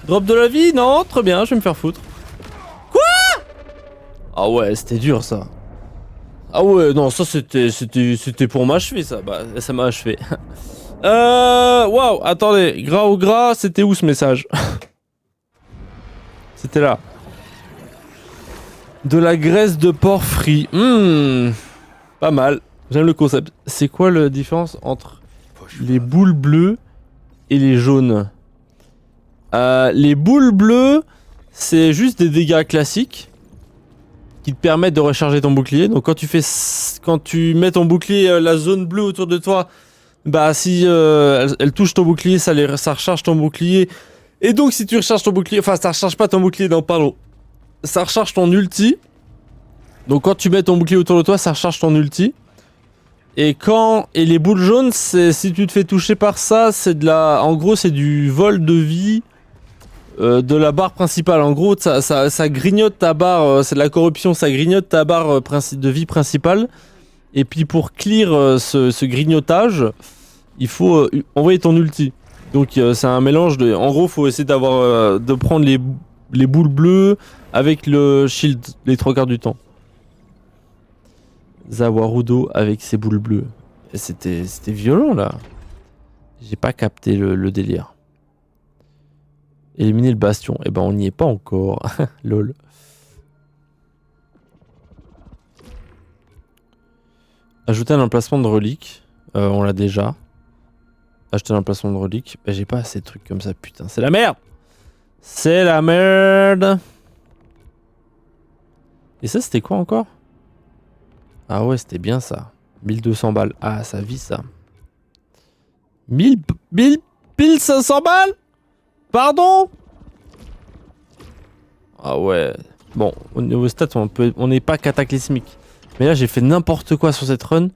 [SPEAKER 1] Drop de la vie? Non, très bien, je vais me faire foutre. Quoi? Ah ouais, c'était dur ça. Ah ouais, non, ça c'était pour m'achever ça. Bah, ça m'a achevé. Waouh, attendez, gras ou gras, c'était où ce message? C'était là. De la graisse de porc frit. Pas mal. J'aime le concept. C'est quoi la différence entre les boules bleues et les jaunes? Les boules bleues, c'est juste des dégâts classiques qui te permettent de recharger ton bouclier. Donc quand tu mets ton bouclier, la zone bleue autour de toi, bah si elle touche ton bouclier, ça recharge ton bouclier. Et donc si tu recharges ton bouclier, enfin ça recharge pas ton bouclier, non pardon, ça recharge ton ulti. Donc quand tu mets ton bouclier autour de toi, ça recharge ton ulti. Et les boules jaunes, si tu te fais toucher par ça, en gros c'est du vol de vie de la barre principale. En gros ça grignote ta barre, c'est de la corruption, ça grignote ta barre de vie principale. Et puis pour clear ce grignotage, il faut envoyer ton ulti. Donc c'est un mélange de... En gros faut essayer de prendre les boules bleues avec le shield les 3/4 du temps. Zawarudo avec ses boules bleues. C'était violent là. J'ai pas capté le délire. Éliminer le bastion. Eh ben on n'y est pas encore. Lol. Ajouter un emplacement de relique. On l'a déjà. Acheter un emplacement de relique. Ben, j'ai pas assez de trucs comme ça, putain. C'est la merde. C'est la merde. Et ça c'était quoi encore? Ah ouais, c'était bien ça. 1200 balles. Ah, ça vit ça. 1500 balles? Pardon? Ah ouais. Bon, au niveau stats, on n'est pas cataclysmique. Mais là, j'ai fait n'importe quoi sur cette run.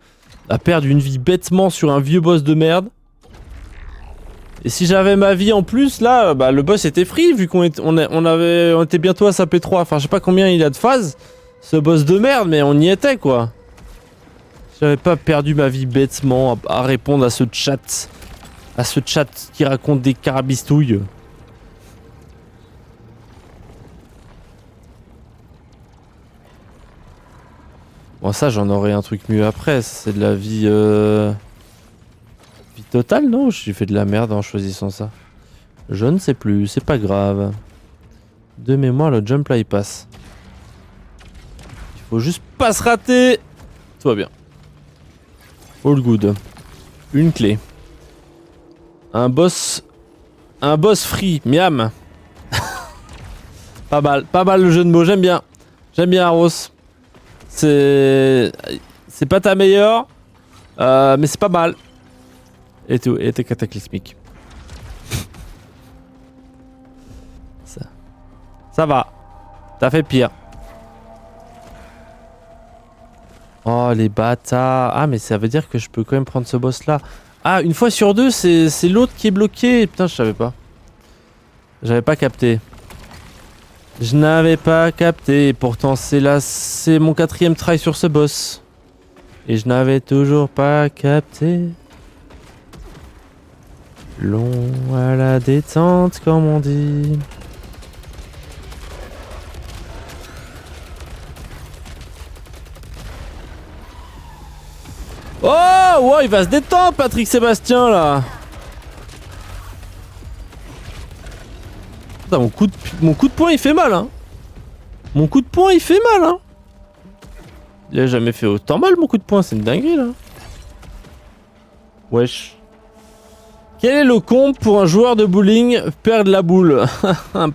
[SPEAKER 1] À perdre une vie bêtement sur un vieux boss de merde. Et si j'avais ma vie en plus, là, bah, le boss était free, vu qu'on était bientôt à sa P3. Enfin, je sais pas combien il a de phases, ce boss de merde, mais on y était, quoi. J'avais pas perdu ma vie bêtement à répondre à ce chat. À ce chat qui raconte des carabistouilles. Bon ça j'en aurais un truc mieux après. C'est de la vie... Vie totale non? J'ai fait de la merde en choisissant ça. Je ne sais plus, c'est pas grave. De mémoire le jump là il passe. Il faut juste pas se rater. Tout va bien. All good. Une clé. Un boss free, miam. Pas mal le jeu de mots, j'aime bien. J'aime bien Aros. C'est pas ta meilleure, mais c'est pas mal. Et tout, et t'es cataclysmique. Ça va. T'as fait pire. Oh les bâtards. Ah mais ça veut dire que je peux quand même prendre ce boss là. Ah une fois sur deux c'est l'autre qui est bloqué. Putain je savais pas. J'avais pas capté. Je n'avais pas capté. Et pourtant c'est mon 4ème try sur ce boss. Et je n'avais toujours pas capté. Long à la détente comme on dit. Oh ouais, il va se détendre Patrick Sébastien là. Putain, mon coup de poing il fait mal hein. Mon coup de poing il fait mal hein. Il a jamais fait autant mal mon coup de poing, c'est une dinguerie là. Wesh. Quel est le comble pour un joueur de bowling perdre la boule?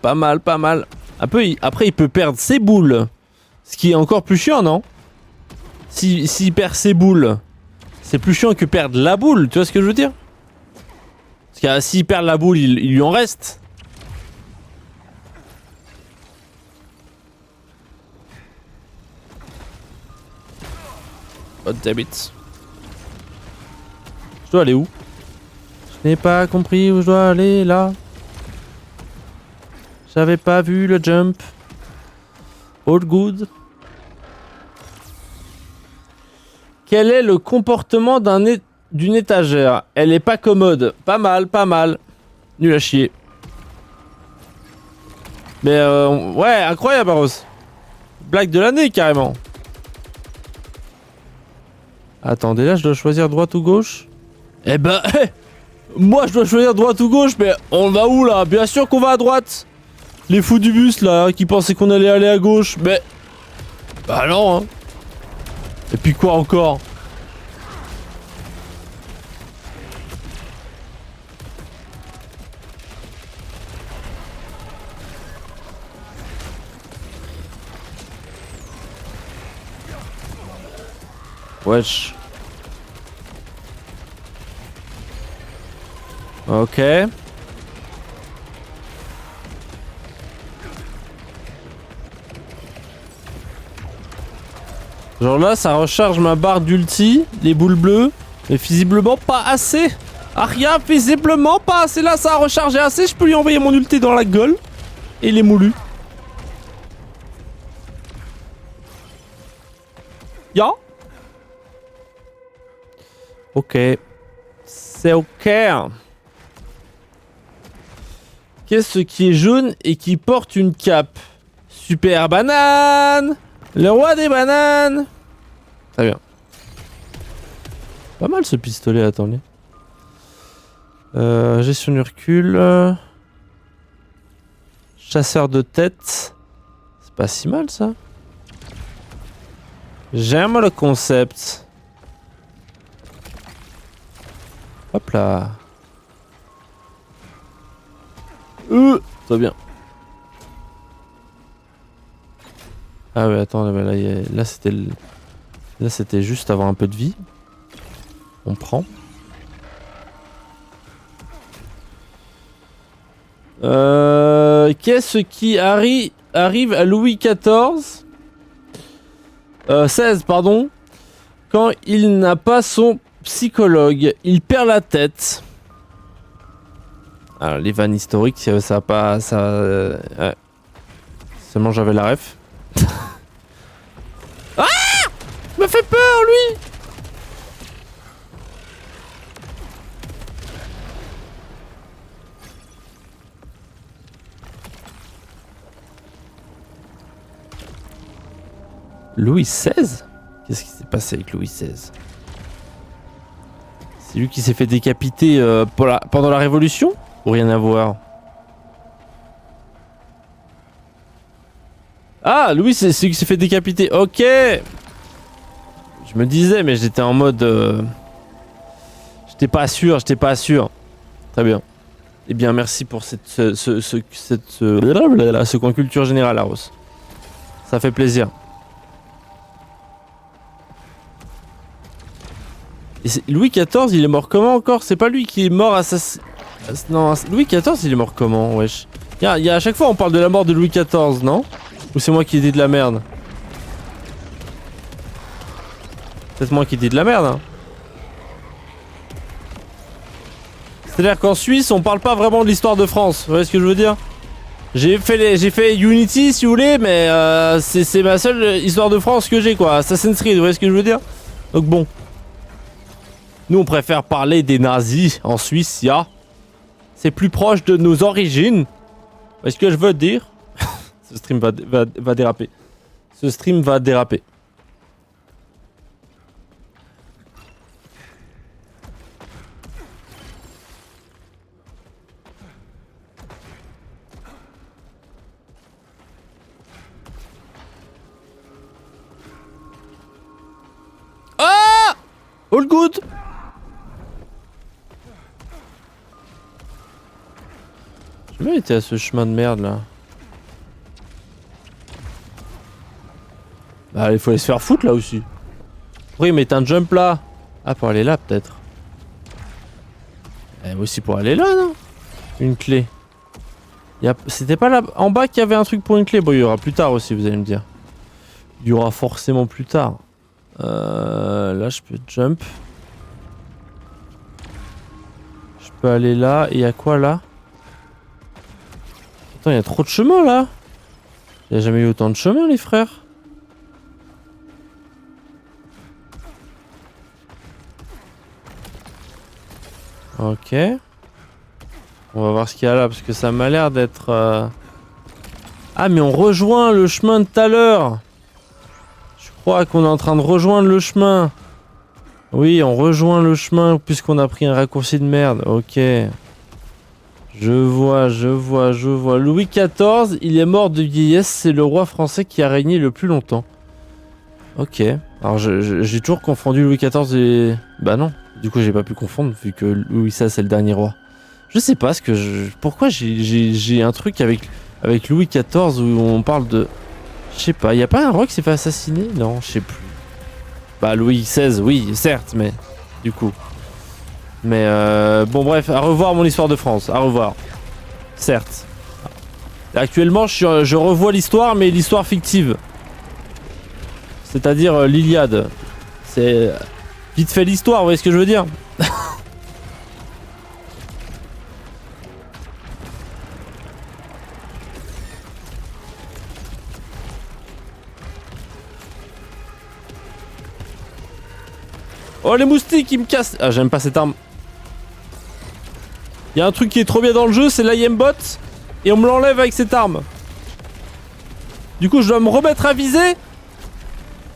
[SPEAKER 1] Pas mal, pas mal. Après il peut perdre ses boules. Ce qui est encore plus chiant non? S'il perd ses boules. C'est plus chiant que perdre la boule, tu vois ce que je veux dire? Parce que s'il perd la boule, il lui en reste. Oh damn it. Je dois aller où? Je n'ai pas compris où je dois aller là. J'avais pas vu le jump. All good. Quel est le comportement d'une étagère? Elle est pas commode. Pas mal, pas mal. Nul à chier. Mais ouais, incroyable Baros. Blague de l'année carrément. Attendez, là je dois choisir droite ou gauche? Eh ben, moi je dois choisir droite ou gauche, mais on va où là? Bien sûr qu'on va à droite. Les fous du bus là, qui pensaient qu'on allait aller à gauche, mais... Bah non hein. Et puis quoi encore? Wesh. Ok. Genre là, ça recharge ma barre d'ulti, les boules bleues, mais visiblement pas assez. Aria, visiblement pas assez. Là, ça a rechargé assez. Je peux lui envoyer mon ulti dans la gueule. Et il est moulu. Ya. Ok. C'est ok. Qu'est-ce qui est jaune et qui porte une cape? Super banane. Le roi des bananes. Très bien. Pas mal ce pistolet, attendez. Gestion du recul. Chasseur de tête. C'est pas si mal ça. J'aime le concept. Hop là. Très bien. Ah ouais, attends, là c'était juste avoir un peu de vie. On prend. Qu'est-ce qui arrive à Louis XIV 16, pardon. Quand il n'a pas son psychologue, il perd la tête. Alors, les vannes historiques, ça a pas... ouais. Seulement j'avais la ref. Ah! Il me fait peur, lui! Louis XVI? Qu'est-ce qui s'est passé avec Louis XVI? C'est lui qui s'est fait décapiter pendant la Révolution? Ou rien à voir? Ah, Louis, c'est celui qui s'est fait décapiter. Ok. Je me disais, mais j'étais en mode... J'étais pas sûr. Très bien. Eh bien, merci pour ce coin culture générale, Aros. Ça fait plaisir. Et Louis XIV, il est mort comment encore? C'est pas lui qui est mort assassin... Non, Louis XIV, il est mort comment? Wesh. À chaque fois, on parle de la mort de Louis XIV, non? Ou c'est moi qui dis de la merde? C'est moi qui dis de la merde, hein. C'est-à-dire qu'en Suisse, on parle pas vraiment de l'histoire de France. Vous voyez ce que je veux dire? J'ai fait Unity, si vous voulez, mais c'est ma seule histoire de France que j'ai, quoi. Assassin's Creed, vous voyez ce que je veux dire? Donc bon. Nous, on préfère parler des nazis en Suisse, ya. C'est plus proche de nos origines. Est-ce que je veux dire? Ce stream va déraper. Ce stream va déraper. Ah! All good! J'ai jamais été à ce chemin de merde là. Bah il faut aller se faire foutre là aussi. Oui mais t'as un jump là. Ah pour aller là peut-être. Eh aussi pour aller là non? Une clé. C'était pas là en bas qu'il y avait un truc pour une clé. Bon il y aura plus tard aussi vous allez me dire. Il y aura forcément plus tard. Là je peux jump. Je peux aller là et à quoi là? Attends, il y a trop de chemin là. Il n'y a jamais eu autant de chemin les frères. Ok. On va voir ce qu'il y a là parce que ça m'a l'air d'être... Ah mais on rejoint le chemin de tout à l'heure. Je crois qu'on est en train de rejoindre le chemin. Oui, on rejoint le chemin puisqu'on a pris un raccourci de merde. Ok. Je vois. Louis XIV, il est mort de vieillesse, c'est le roi français qui a régné le plus longtemps. Ok. Alors j'ai toujours confondu Louis XIV et... Bah non, du coup j'ai pas pu confondre vu que Louis XVI c'est le dernier roi. Je sais pas ce que je... Pourquoi j'ai un truc avec Louis XIV où on parle de... Je sais pas, y a pas un roi qui s'est fait assassiner? Non, je sais plus. Bah Louis XVI, oui, certes, mais du coup. Mais bon bref, à revoir mon histoire de France, à revoir. Certes. Actuellement, je revois l'histoire, mais l'histoire fictive. C'est-à-dire l'Iliade. C'est vite fait l'histoire, vous voyez ce que je veux dire? Oh les moustiques, ils me cassent. Ah, j'aime pas cette arme. Il y a un truc qui est trop bien dans le jeu, c'est l'IM-bot. Et on me l'enlève avec cette arme. Du coup, je dois me remettre à viser.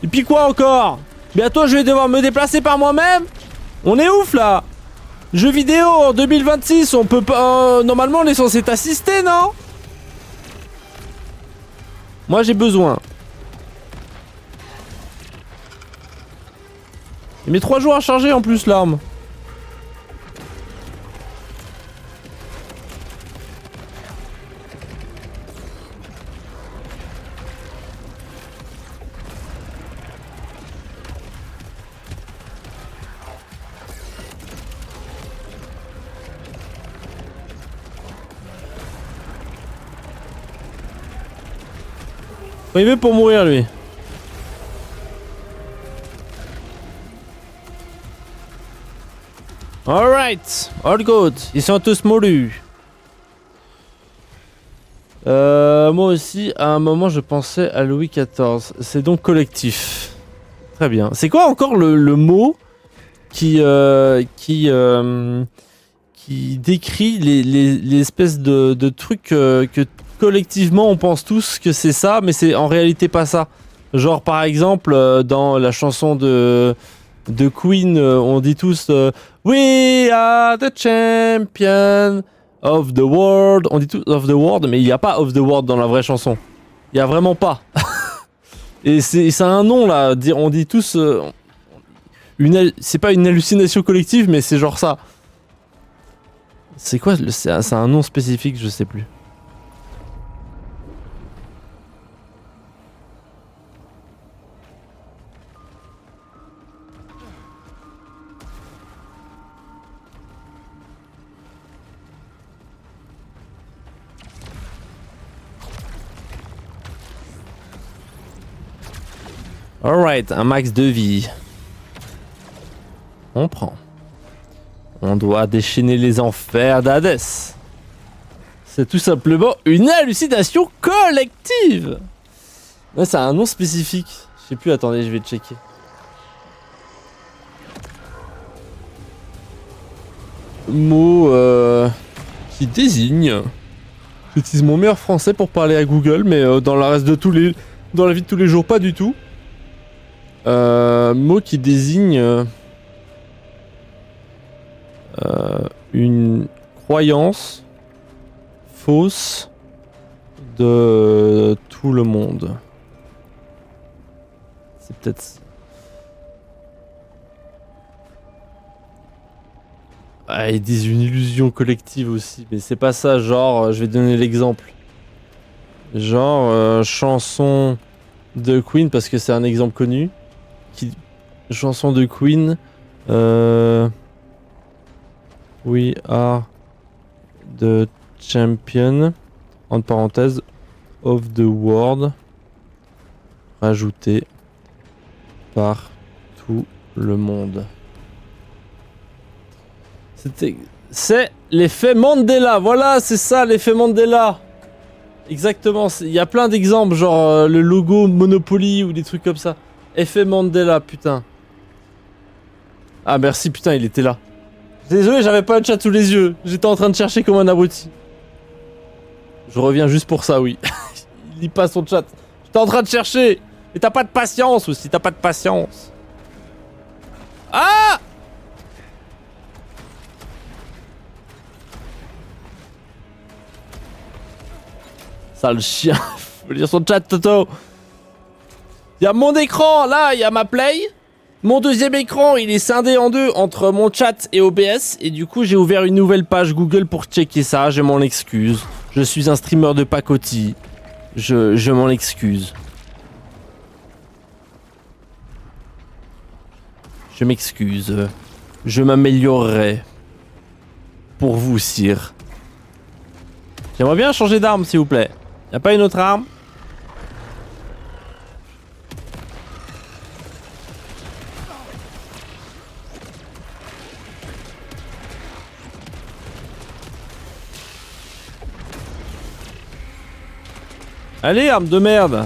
[SPEAKER 1] Et puis quoi encore? Bientôt, je vais devoir me déplacer par moi-même. On est ouf là. Jeux vidéo en 2026, on peut pas... normalement, on est censé t'assister, non? Moi, j'ai besoin. Il met 3 jours à charger en plus l'arme. Il veut pour mourir lui. Alright, all good. Ils sont tous mollus. Moi aussi, à un moment, je pensais à Louis XIV. C'est donc collectif. Très bien. C'est quoi encore le mot qui décrit les espèces de trucs que collectivement on pense tous que c'est ça, mais c'est en réalité pas ça. Genre par exemple dans la chanson de Queen, on dit tous We are the champion of the world. On dit tous of the world, mais il n'y a pas of the world dans la vraie chanson. Il y a vraiment pas. Et ça a un nom là. On dit tous c'est pas une hallucination collective, mais c'est genre ça. C'est quoi? C'est un nom spécifique, je sais plus. Alright, un max de vie. On prend. On doit déchaîner les enfers d'Hadès. C'est tout simplement une hallucination collective. Ouais, ça a un nom spécifique. Je sais plus, attendez, je vais checker. Mot qui désigne. J'utilise mon meilleur français pour parler à Google, mais dans la vie de tous les jours, pas du tout. Mot qui désigne une croyance fausse de tout le monde. C'est peut-être... Ah, ils disent une illusion collective aussi, mais c'est pas ça, genre, je vais donner l'exemple. Genre, chanson de Queen, parce que c'est un exemple connu. Chanson de Queen, We are the champion, entre parenthèses, of the world, rajouté par tout le monde. C'est l'effet Mandela, voilà, c'est ça l'effet Mandela. Exactement, il y a plein d'exemples, genre le logo Monopoly ou des trucs comme ça. Effet Mandela, putain. Ah merci, putain, il était là. Désolé, j'avais pas le chat sous les yeux. J'étais en train de chercher comme un abruti. Je reviens juste pour ça, oui. Il lit pas son chat. J'étais en train de chercher. Et t'as pas de patience aussi, t'as pas de patience. Ah! Sale chien. Faut lire son chat, Toto. Il y a mon écran, là, il y a ma play. Mon deuxième écran, il est scindé en deux entre mon chat et OBS. Et du coup, j'ai ouvert une nouvelle page Google pour checker ça. Je m'en excuse. Je suis un streamer de pacotille. Je m'en excuse. Je m'excuse. Je m'améliorerai. Pour vous, sire. J'aimerais bien changer d'arme, s'il vous plaît. Y'a pas une autre arme? Allez, arme de merde.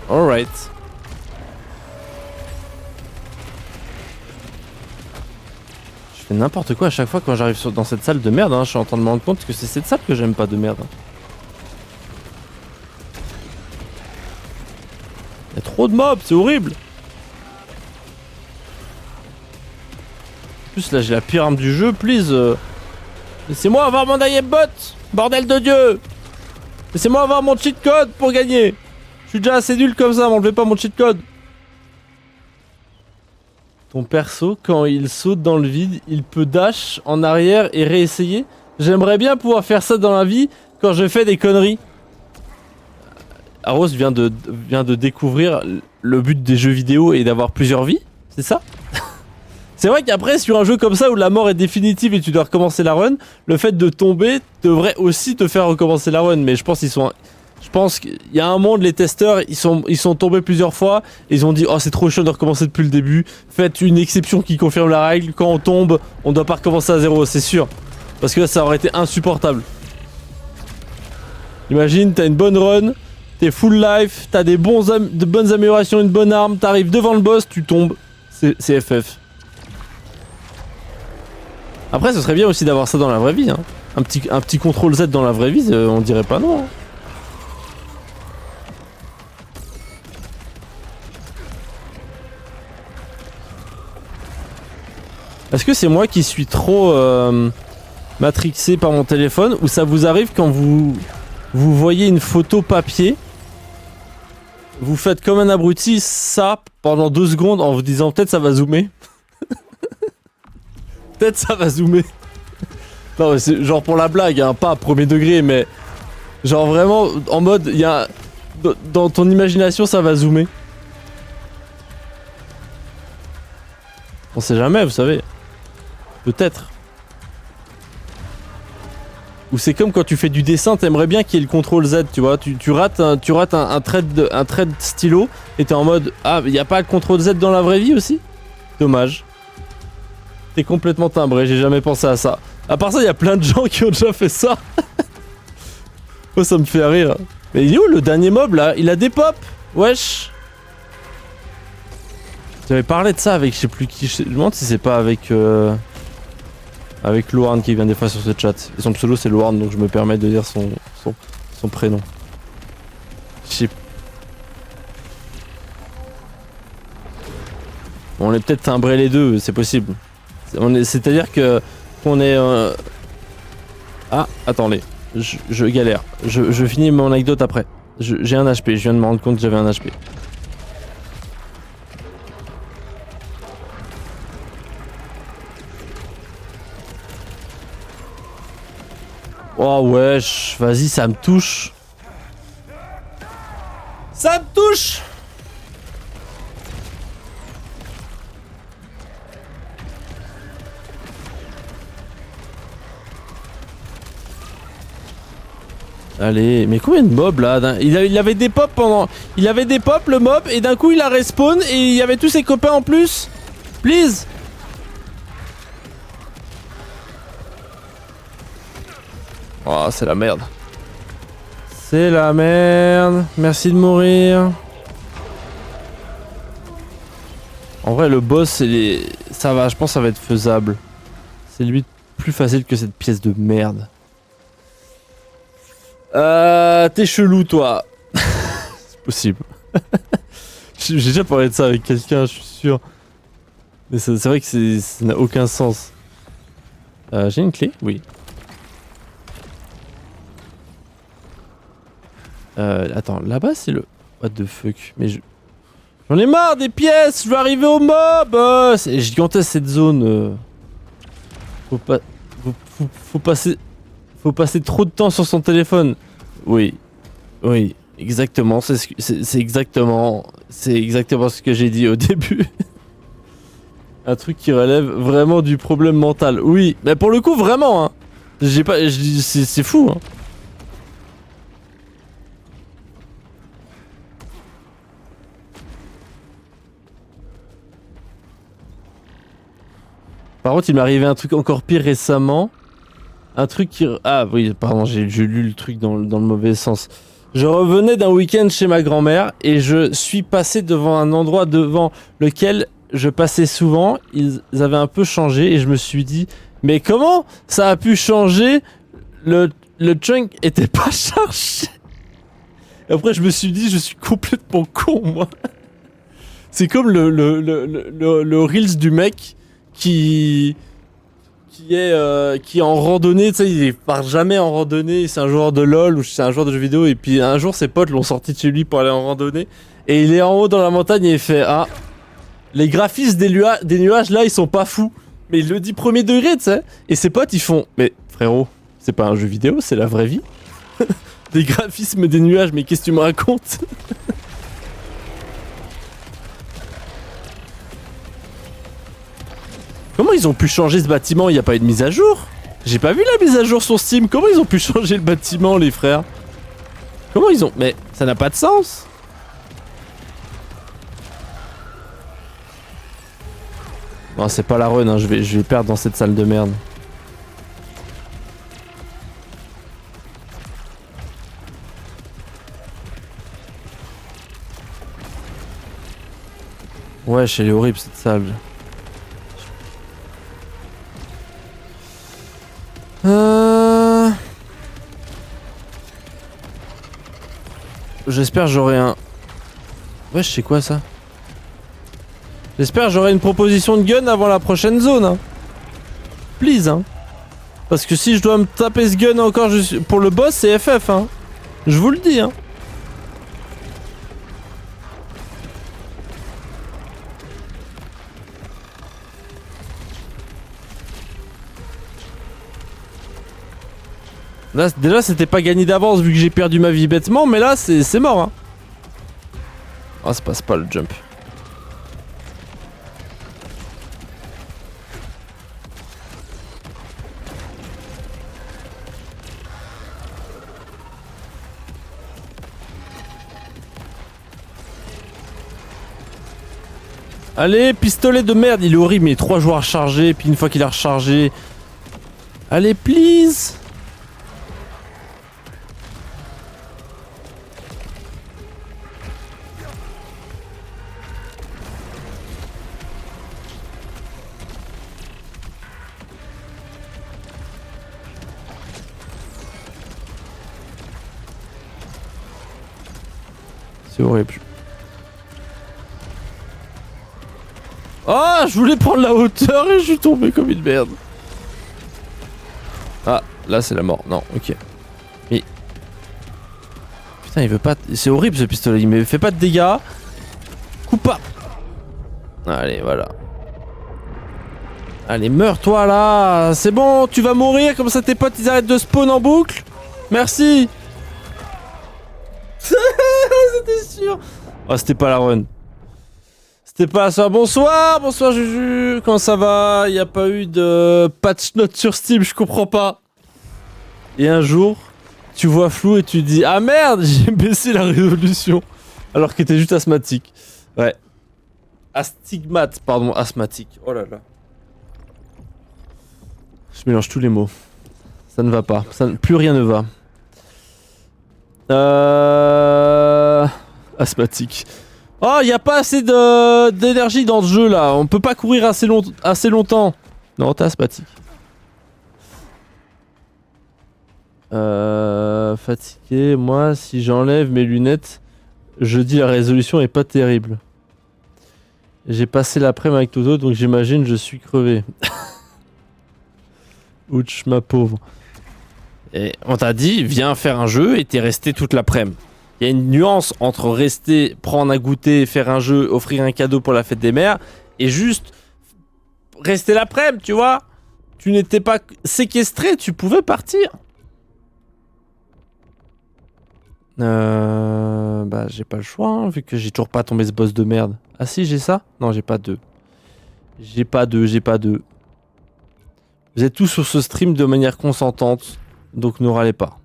[SPEAKER 1] Alright. Je fais n'importe quoi à chaque fois quand j'arrive dans cette salle de merde. Hein. Je suis en train de me rendre compte que c'est cette salle que j'aime pas de merde. Y'a trop de mobs, c'est horrible. En plus là j'ai la pire arme du jeu, please. Laissez-moi avoir mon bot, bordel de Dieu. Laissez-moi avoir mon cheat code pour gagner. Je suis déjà assez nul comme ça, m'enlevez pas mon cheat code. Ton perso, quand il saute dans le vide, il peut dash en arrière et réessayer. J'aimerais bien pouvoir faire ça dans la vie quand je fais des conneries. Aros vient de découvrir le but des jeux vidéo et d'avoir plusieurs vies, c'est ça? C'est vrai qu'après, sur un jeu comme ça où la mort est définitive et tu dois recommencer la run, le fait de tomber devrait aussi te faire recommencer la run. Mais je pense qu'il y a un monde, les testeurs, ils sont tombés plusieurs fois et ils ont dit oh c'est trop chiant de recommencer depuis le début. Faites une exception qui confirme la règle. Quand on tombe, on doit pas recommencer à zéro, c'est sûr. Parce que là, ça aurait été insupportable. Imagine, t'as une bonne run, t'es full life, t'as de bonnes améliorations, une bonne arme, t'arrives devant le boss, tu tombes. C'est FF. Après, ce serait bien aussi d'avoir ça dans la vraie vie. Hein. Un petit contrôle Z dans la vraie vie, on dirait pas non. Hein. Est-ce que c'est moi qui suis trop matrixé par mon téléphone ou ça vous arrive quand vous voyez une photo papier, vous faites comme un abruti ça pendant 2 secondes en vous disant peut-être ça va zoomer. Peut-être ça va zoomer. Non, c'est genre pour la blague, hein, pas à premier degré, mais genre vraiment en mode, il y a dans ton imagination ça va zoomer. On sait jamais, vous savez. Peut-être. Ou c'est comme quand tu fais du dessin, t'aimerais bien qu'il y ait le contrôle Z, tu vois. Tu rates un trait de stylo et t'es en mode ah, y a pas le contrôle Z dans la vraie vie aussi? Dommage. T'es complètement timbré, j'ai jamais pensé à ça. À part ça, il y a plein de gens qui ont déjà fait ça. Moi, ça me fait rire. Mais il est où le dernier mob là? Il a des pops. Wesh. J'avais parlé de ça avec je sais plus qui. Je me demande si c'est pas avec Loarn qui vient des fois sur ce chat. Et son pseudo c'est Loarn, donc je me permets de dire son prénom. Je sais. On est peut-être timbrés les deux, c'est possible. C'est-à-dire que qu'on est. Ah, attendez, je galère. Je finis mon anecdote après. J'ai un HP, je viens de me rendre compte que j'avais un HP. Oh wesh, vas-y, ça me touche. Ça me touche. Allez, mais combien de mobs là? Il avait des pops pendant... Il avait des pops le mob et d'un coup il a respawn et il y avait tous ses copains en plus. Please. Oh, c'est la merde. C'est la merde. Merci de mourir. En vrai, le boss, ça va, je pense que ça va être faisable. C'est limite plus facile que cette pièce de merde. T'es chelou, toi. C'est possible. J'ai déjà parlé de ça avec quelqu'un, je suis sûr. Mais c'est vrai que ça n'a aucun sens. J'ai une clé? Oui. Attends, là-bas c'est le... What the fuck? Mais j'en ai marre des pièces. Je veux arriver au mob. C'est gigantesque cette zone. Faut passer trop de temps sur son téléphone. Oui, oui, exactement. C'est exactement ce que j'ai dit au début. Un truc qui relève vraiment du problème mental. Oui, mais pour le coup, vraiment, hein. J'ai pas... C'est fou, hein. Par contre, il m'est arrivé un truc encore pire récemment. Un truc qui... Ah oui, pardon, j'ai lu le truc dans le mauvais sens. Je revenais d'un week-end chez ma grand-mère et je suis passé devant un endroit devant lequel je passais souvent. Ils avaient un peu changé et je me suis dit, mais comment ça a pu changer? Le trunk était pas chargé. Et après, je me suis dit, je suis complètement con, moi. C'est comme le Reels du mec qui est en randonnée, tu sais, il part jamais en randonnée, c'est un joueur de LoL ou c'est un joueur de jeux vidéo, et puis un jour ses potes l'ont sorti de chez lui pour aller en randonnée, et il est en haut dans la montagne et il fait ah, les graphismes des nuages là ils sont pas fous, mais il le dit premier degré, tu sais, et ses potes ils font mais frérot, c'est pas un jeu vidéo, c'est la vraie vie. Des graphismes des nuages, mais qu'est-ce que tu me racontes? Comment ils ont pu changer ce bâtiment? Il n'y a pas eu de mise à jour? J'ai pas vu la mise à jour sur Steam. Comment ils ont pu changer le bâtiment, les frères? Comment ils ont... Mais ça n'a pas de sens. Non, c'est pas la run, hein. Je vais perdre dans cette salle de merde. Wesh, elle est horrible cette salle. J'espère j'aurai un... Wesh, c'est quoi ça? J'espère j'aurai une proposition de gun avant la prochaine zone, hein. Please, hein. Parce que si je dois me taper ce gun encore pour le boss, c'est FF, hein. Je vous le dis, hein. Là, déjà, c'était pas gagné d'avance vu que j'ai perdu ma vie bêtement, mais là, c'est mort, hein. Ah, ça passe pas le jump. Allez, pistolet de merde, il est horrible, mais 3 joueurs à recharger, puis une fois qu'il a rechargé... Allez, please. C'est horrible. Ah, je voulais prendre la hauteur et je suis tombé comme une merde. Ah, là c'est la mort. Non, ok. Mais... Putain, il veut pas... C'est horrible ce pistolet, il me fait pas de dégâts. Coupe pas. Allez, voilà. Allez, meurs-toi là. C'est bon, tu vas mourir, comme ça tes potes ils arrêtent de spawn en boucle. Merci. C'était sûr. Oh, c'était pas la run. C'était pas ça. Bonsoir, bonsoir Juju. Comment ça va? Y a pas eu de patch note sur Steam, je comprends pas. Et un jour, tu vois flou et tu dis ah merde, j'ai baissé la résolution. Alors que t'es juste asthmatique. Ouais. Astigmate, pardon, asthmatique. Oh là là. Je mélange tous les mots. Ça ne va pas. Plus rien ne va. Asthmatique. Oh, y a pas assez d'énergie dans ce jeu là. On peut pas courir assez longtemps. Non, t'es asthmatique. Fatigué. Moi, si j'enlève mes lunettes, je dis la résolution est pas terrible. J'ai passé l'après-midi avec Toto, donc j'imagine je suis crevé. Ouch, ma pauvre. Et on t'a dit, viens faire un jeu et t'es resté toute l'après-midi. Il y a une nuance entre rester, prendre à goûter, faire un jeu, offrir un cadeau pour la fête des mères, et juste rester l'après-midi, tu vois. Tu n'étais pas séquestré, tu pouvais partir. Bah j'ai pas le choix, hein, vu que j'ai toujours pas tombé ce boss de merde. Ah si, j'ai ça? Non, j'ai pas deux. J'ai pas d'œufs, j'ai pas d'œufs. Vous êtes tous sur ce stream de manière consentante, donc ne râlez pas.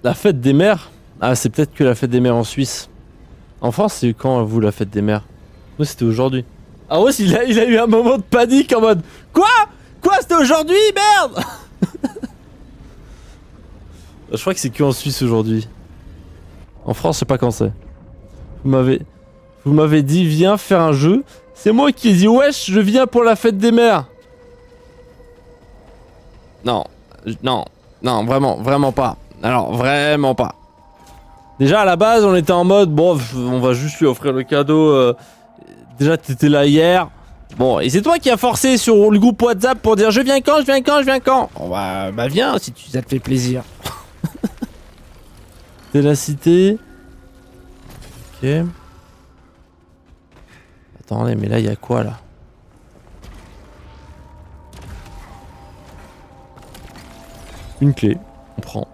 [SPEAKER 1] La fête des mères? Ah, c'est peut-être que la fête des mères en Suisse. En France, c'est quand, vous, la fête des mères? Moi, c'était aujourd'hui. Ah ouais, il a eu un moment de panique en mode... Quoi? Quoi? C'était aujourd'hui? Merde! Je crois que c'est que en Suisse aujourd'hui. En France, je sais pas quand c'est. Vous m'avez dit, viens faire un jeu. C'est moi qui ai dit, wesh, je viens pour la fête des mères. Non, non, vraiment pas. Alors, vraiment pas. Déjà, à la base, on était en mode, bon, on va juste lui offrir le cadeau. Déjà, t'étais là hier. Bon, et c'est toi qui as forcé sur le groupe WhatsApp pour dire, je viens quand, je viens quand, je viens quand. Oh, bah viens, si ça te fait plaisir. T'es la cité. Ok. Attendez, mais là, il y a quoi, là? Une clé. On prend.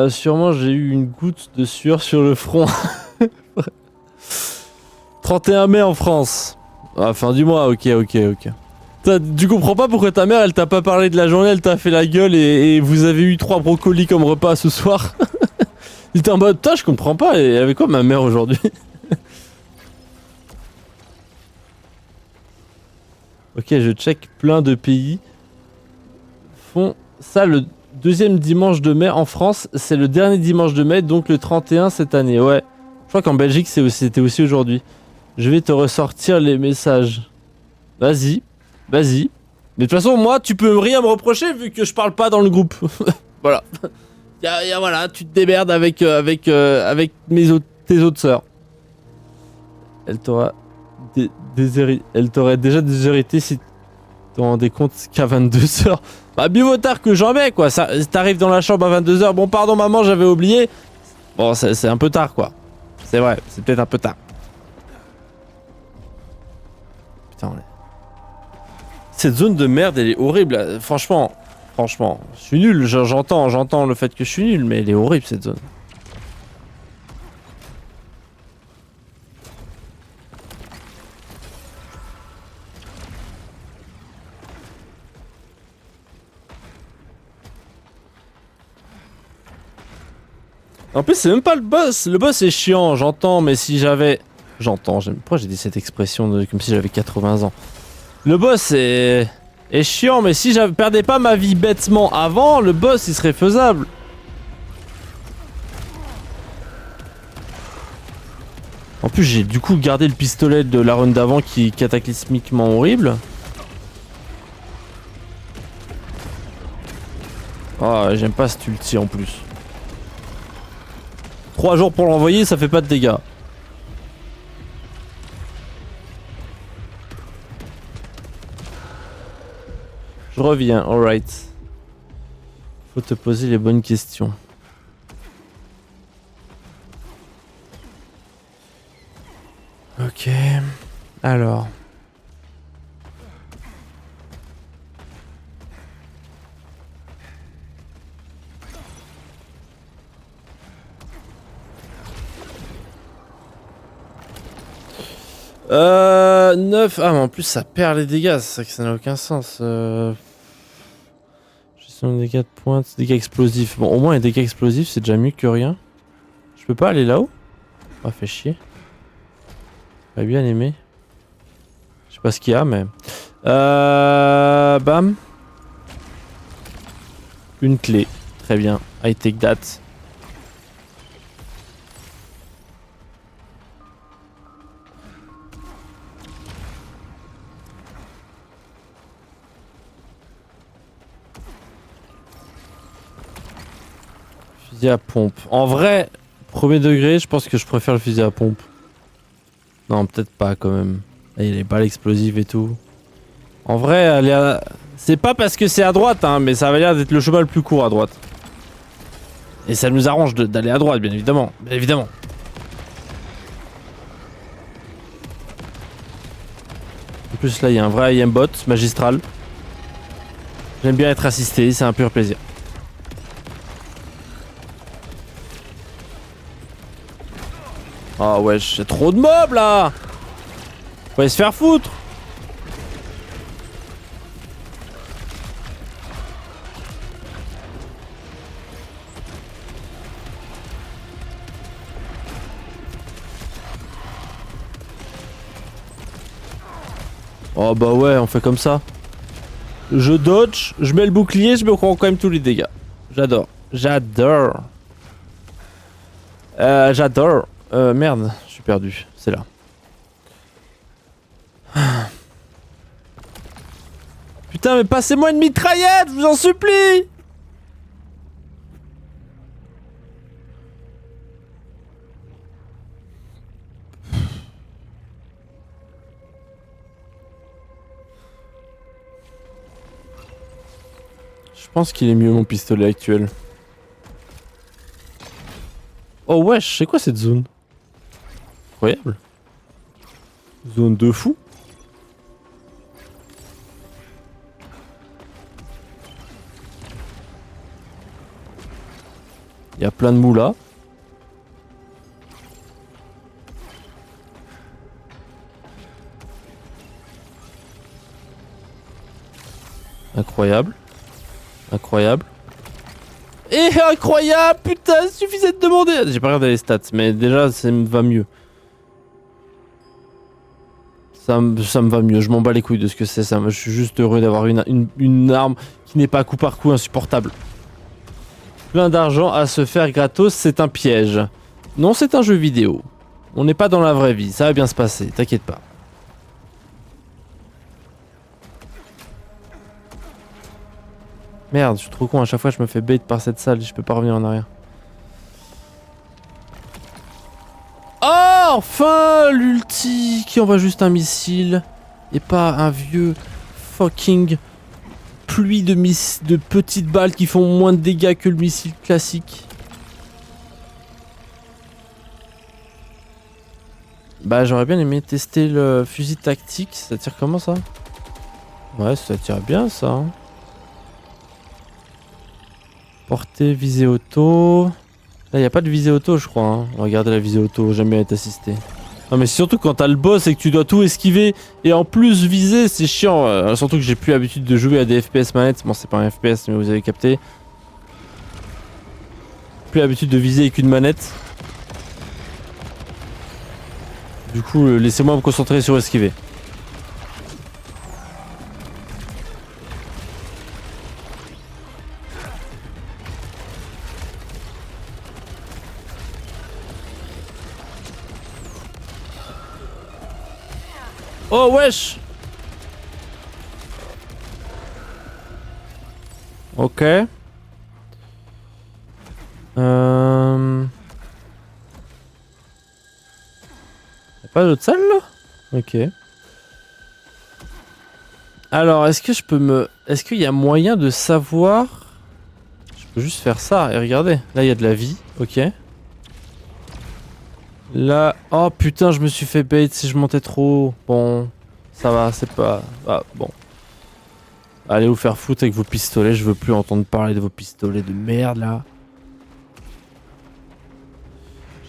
[SPEAKER 1] Sûrement j'ai eu une goutte de sueur sur le front. 31 mai en France. Ah, fin du mois, ok. Tu comprends pas pourquoi ta mère elle t'a pas parlé de la journée, elle t'a fait la gueule et vous avez eu 3 brocolis comme repas ce soir. Il était en mode, putain je comprends pas, et avec quoi ma mère aujourd'hui? Ok, je check plein de pays. Font ça le deuxième dimanche de mai en France, c'est le dernier dimanche de mai, donc le 31 cette année, ouais. Je crois qu'en Belgique c'était aussi aujourd'hui. Je vais te ressortir les messages. Vas-y. Mais de toute façon, moi, tu peux rien me reprocher vu que je parle pas dans le groupe. Voilà. Voilà, tu te démerdes avec tes autres sœurs. Elle t'aura déjà déshérité si tu te rendais compte qu'à 22h. Bah, mieux vaut tard que jamais, quoi. Ça, t'arrives dans la chambre à 22h. Bon, pardon, maman, j'avais oublié. Bon, c'est un peu tard, quoi. C'est vrai, c'est peut-être un peu tard. Putain, cette zone de merde, elle est horrible. Franchement, je suis nul. J'entends le fait que je suis nul, mais elle est horrible, cette zone. En plus, c'est même pas le boss. Le boss est chiant, j'entends, mais si j'avais... Pourquoi j'ai dit cette expression comme si j'avais 80 ans? Le boss est chiant, mais si je perdais pas ma vie bêtement avant, le boss il serait faisable. En plus, j'ai du coup gardé le pistolet de la run d'avant qui est cataclysmiquement horrible. Ah, j'aime pas cet ulti en plus. 3 jours pour l'envoyer, ça fait pas de dégâts. Je reviens, alright. Faut te poser les bonnes questions. Ok. Alors. Euh... 9... Ah mais en plus ça perd les dégâts, c'est ça que ça n'a aucun sens. Gestion de dégâts de pointe, dégâts explosifs. Bon au moins les dégâts explosifs c'est déjà mieux que rien. Je peux pas aller là-haut? Ah fait chier. J'aurais bien aimé. Je sais pas ce qu'il y a mais... Bam. Une clé. Très bien. I take that. Fusil à pompe. En vrai, premier degré, je pense que je préfère le fusil à pompe. Non, peut-être pas quand même. Il est pas l'explosif et tout. En vrai, elle est à... c'est pas parce que c'est à droite, hein, mais ça va l'air d'être le chemin le plus court à droite. Et ça nous arrange d'aller à droite, bien évidemment. Bien évidemment. plus là il y a un vrai aimbot magistral. J'aime bien être assisté, c'est un pur plaisir. Ah ouais, j'ai trop de mobs là. Faut aller se faire foutre. Oh bah ouais, on fait comme ça. Je dodge, je mets le bouclier, je me prends quand même tous les dégâts. J'adore. J'adore. J'adore. Merde, je suis perdu. C'est là. Putain, mais passez-moi une mitraillette, je vous en supplie! Je pense qu'il est mieux mon pistolet actuel. Oh wesh, c'est quoi cette zone? Incroyable. Zone de fou. Il y a plein de moulas. Incroyable. Incroyable. Et incroyable, putain, suffisait de demander. J'ai pas regardé les stats, mais déjà ça me va mieux. Ça me va mieux, je m'en bats les couilles de ce que c'est ça. Je suis juste heureux d'avoir une arme qui n'est pas coup par coup insupportable. Plein d'argent à se faire gratos, c'est un piège. Non, c'est un jeu vidéo. On n'est pas dans la vraie vie, ça va bien se passer, t'inquiète pas. Merde, je suis trop con, à chaque fois je me fais bait par cette salle, je peux pas revenir en arrière. Oh, enfin l'ulti qui envoie juste un missile et pas un vieux fucking pluie de petites balles qui font moins de dégâts que le missile classique. Bah j'aurais bien aimé tester le fusil tactique, ça tire comment ça? Ouais, ça tire bien ça. Hein. Portée, visée auto. Là, y a pas de visée auto, je crois. Hein. On va regarder la visée auto, j'aime bien être assisté. Non, mais surtout quand t'as le boss et que tu dois tout esquiver et en plus viser, c'est chiant. Surtout que j'ai plus l'habitude de jouer à des FPS manettes. Bon, c'est pas un FPS, mais vous avez capté. Plus l'habitude de viser avec une manette. Du coup, laissez-moi me concentrer sur esquiver. Oh wesh. Ok. Y'a pas d'autre salle là? Ok. Alors, est-ce que je peux me... Est-ce qu'il y a moyen de savoir... Je peux juste faire ça et regardez. Là, il y a de la vie. Ok. Là... Oh putain, je me suis fait bait si je montais trop haut. Bon... Ça va, c'est pas... Ah, bon. Allez vous faire foutre avec vos pistolets. Je veux plus entendre parler de vos pistolets de merde, là.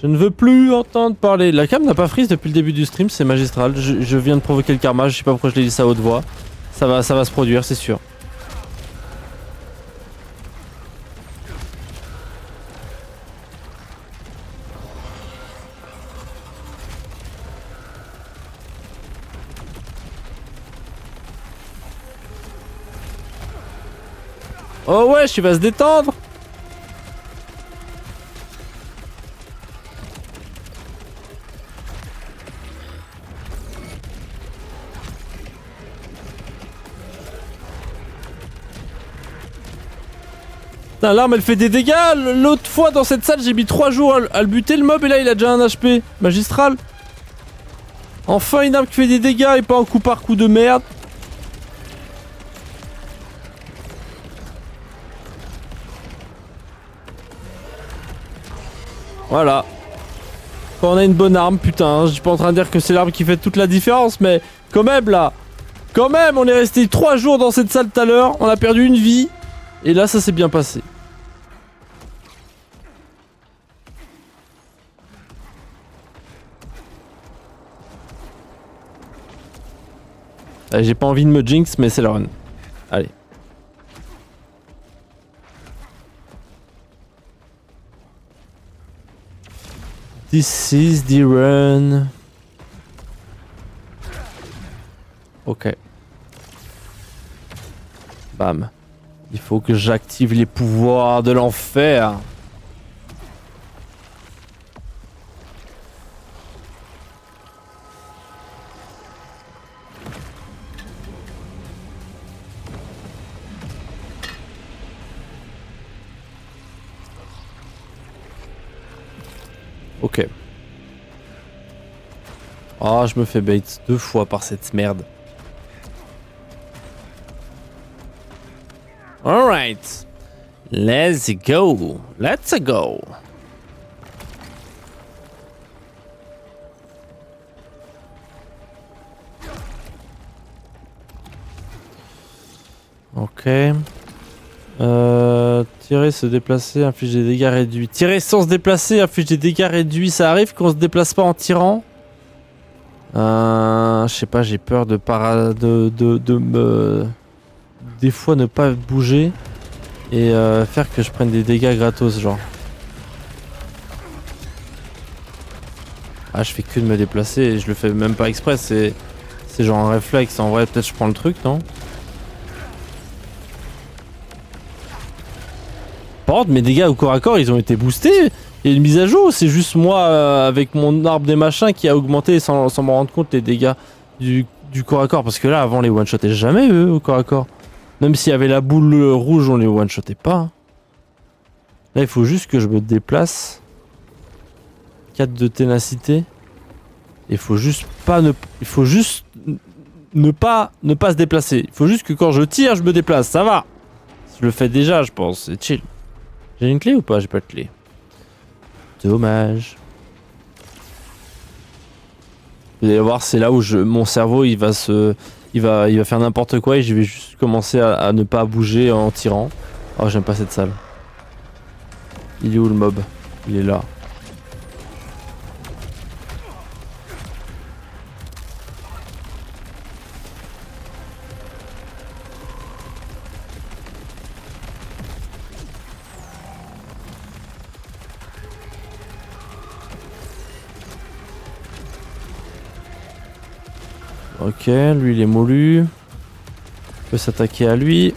[SPEAKER 1] Je ne veux plus entendre parler. La cam n'a pas freeze depuis le début du stream, c'est magistral. Je viens de provoquer le karma, je sais pas pourquoi je l'ai dit ça à haute voix. Ça va se produire, c'est sûr. Oh ouais, il va se détendre. Putain, l'arme elle fait des dégâts. L'autre fois dans cette salle j'ai mis 3 jours à le buter le mob et là il a déjà un HP. Magistral. Enfin une arme qui fait des dégâts et pas un coup par coup de merde. Voilà. Quand on a une bonne arme, putain, je suis pas en train de dire que c'est l'arme qui fait toute la différence, mais quand même là. Quand même, on est resté 3 jours dans cette salle tout à l'heure. On a perdu une vie. Et là, ça s'est bien passé. J'ai pas envie de me jinx, mais c'est la run. Allez. This is the run. Ok. Bam. Il faut que j'active les pouvoirs de l'enfer. Ok. Oh, je me fais bait 2 fois par cette merde. Alright. Let's go. Let's go. Ok. Tirer, se déplacer, inflige des dégâts réduits. Tirer sans se déplacer, inflige des dégâts réduits. Ça arrive qu'on se déplace pas en tirant? Je sais pas, j'ai peur de me... Des fois ne pas bouger et faire que je prenne des dégâts gratos, genre. Ah, je fais que de me déplacer et je le fais même pas exprès, c'est genre un réflexe. En vrai, peut-être je prends le truc, non? Par contre, mes dégâts au corps à corps, ils ont été boostés. Il y a une mise à jour, c'est juste moi avec mon arbre des machins qui a augmenté sans m'en rendre compte les dégâts du corps à corps. Parce que là, avant, les one-shotait jamais, eux, au corps à corps. Même s'il y avait la boule rouge, on les one-shotait pas. Là, il faut juste que je me déplace. 4 de ténacité. Il faut juste pas ne... Il faut juste ne pas se déplacer. Il faut juste que quand je tire, je me déplace. Ça va. Je le fais déjà, je pense. C'est chill. J'ai une clé ou pas? J'ai pas de clé. Dommage. Vous allez voir, c'est là où mon cerveau il va faire n'importe quoi et je vais juste commencer à ne pas bouger en tirant. Oh, j'aime pas cette salle. Il est où le mob? Il est là. Ok, lui il est mollu. On peut s'attaquer à lui.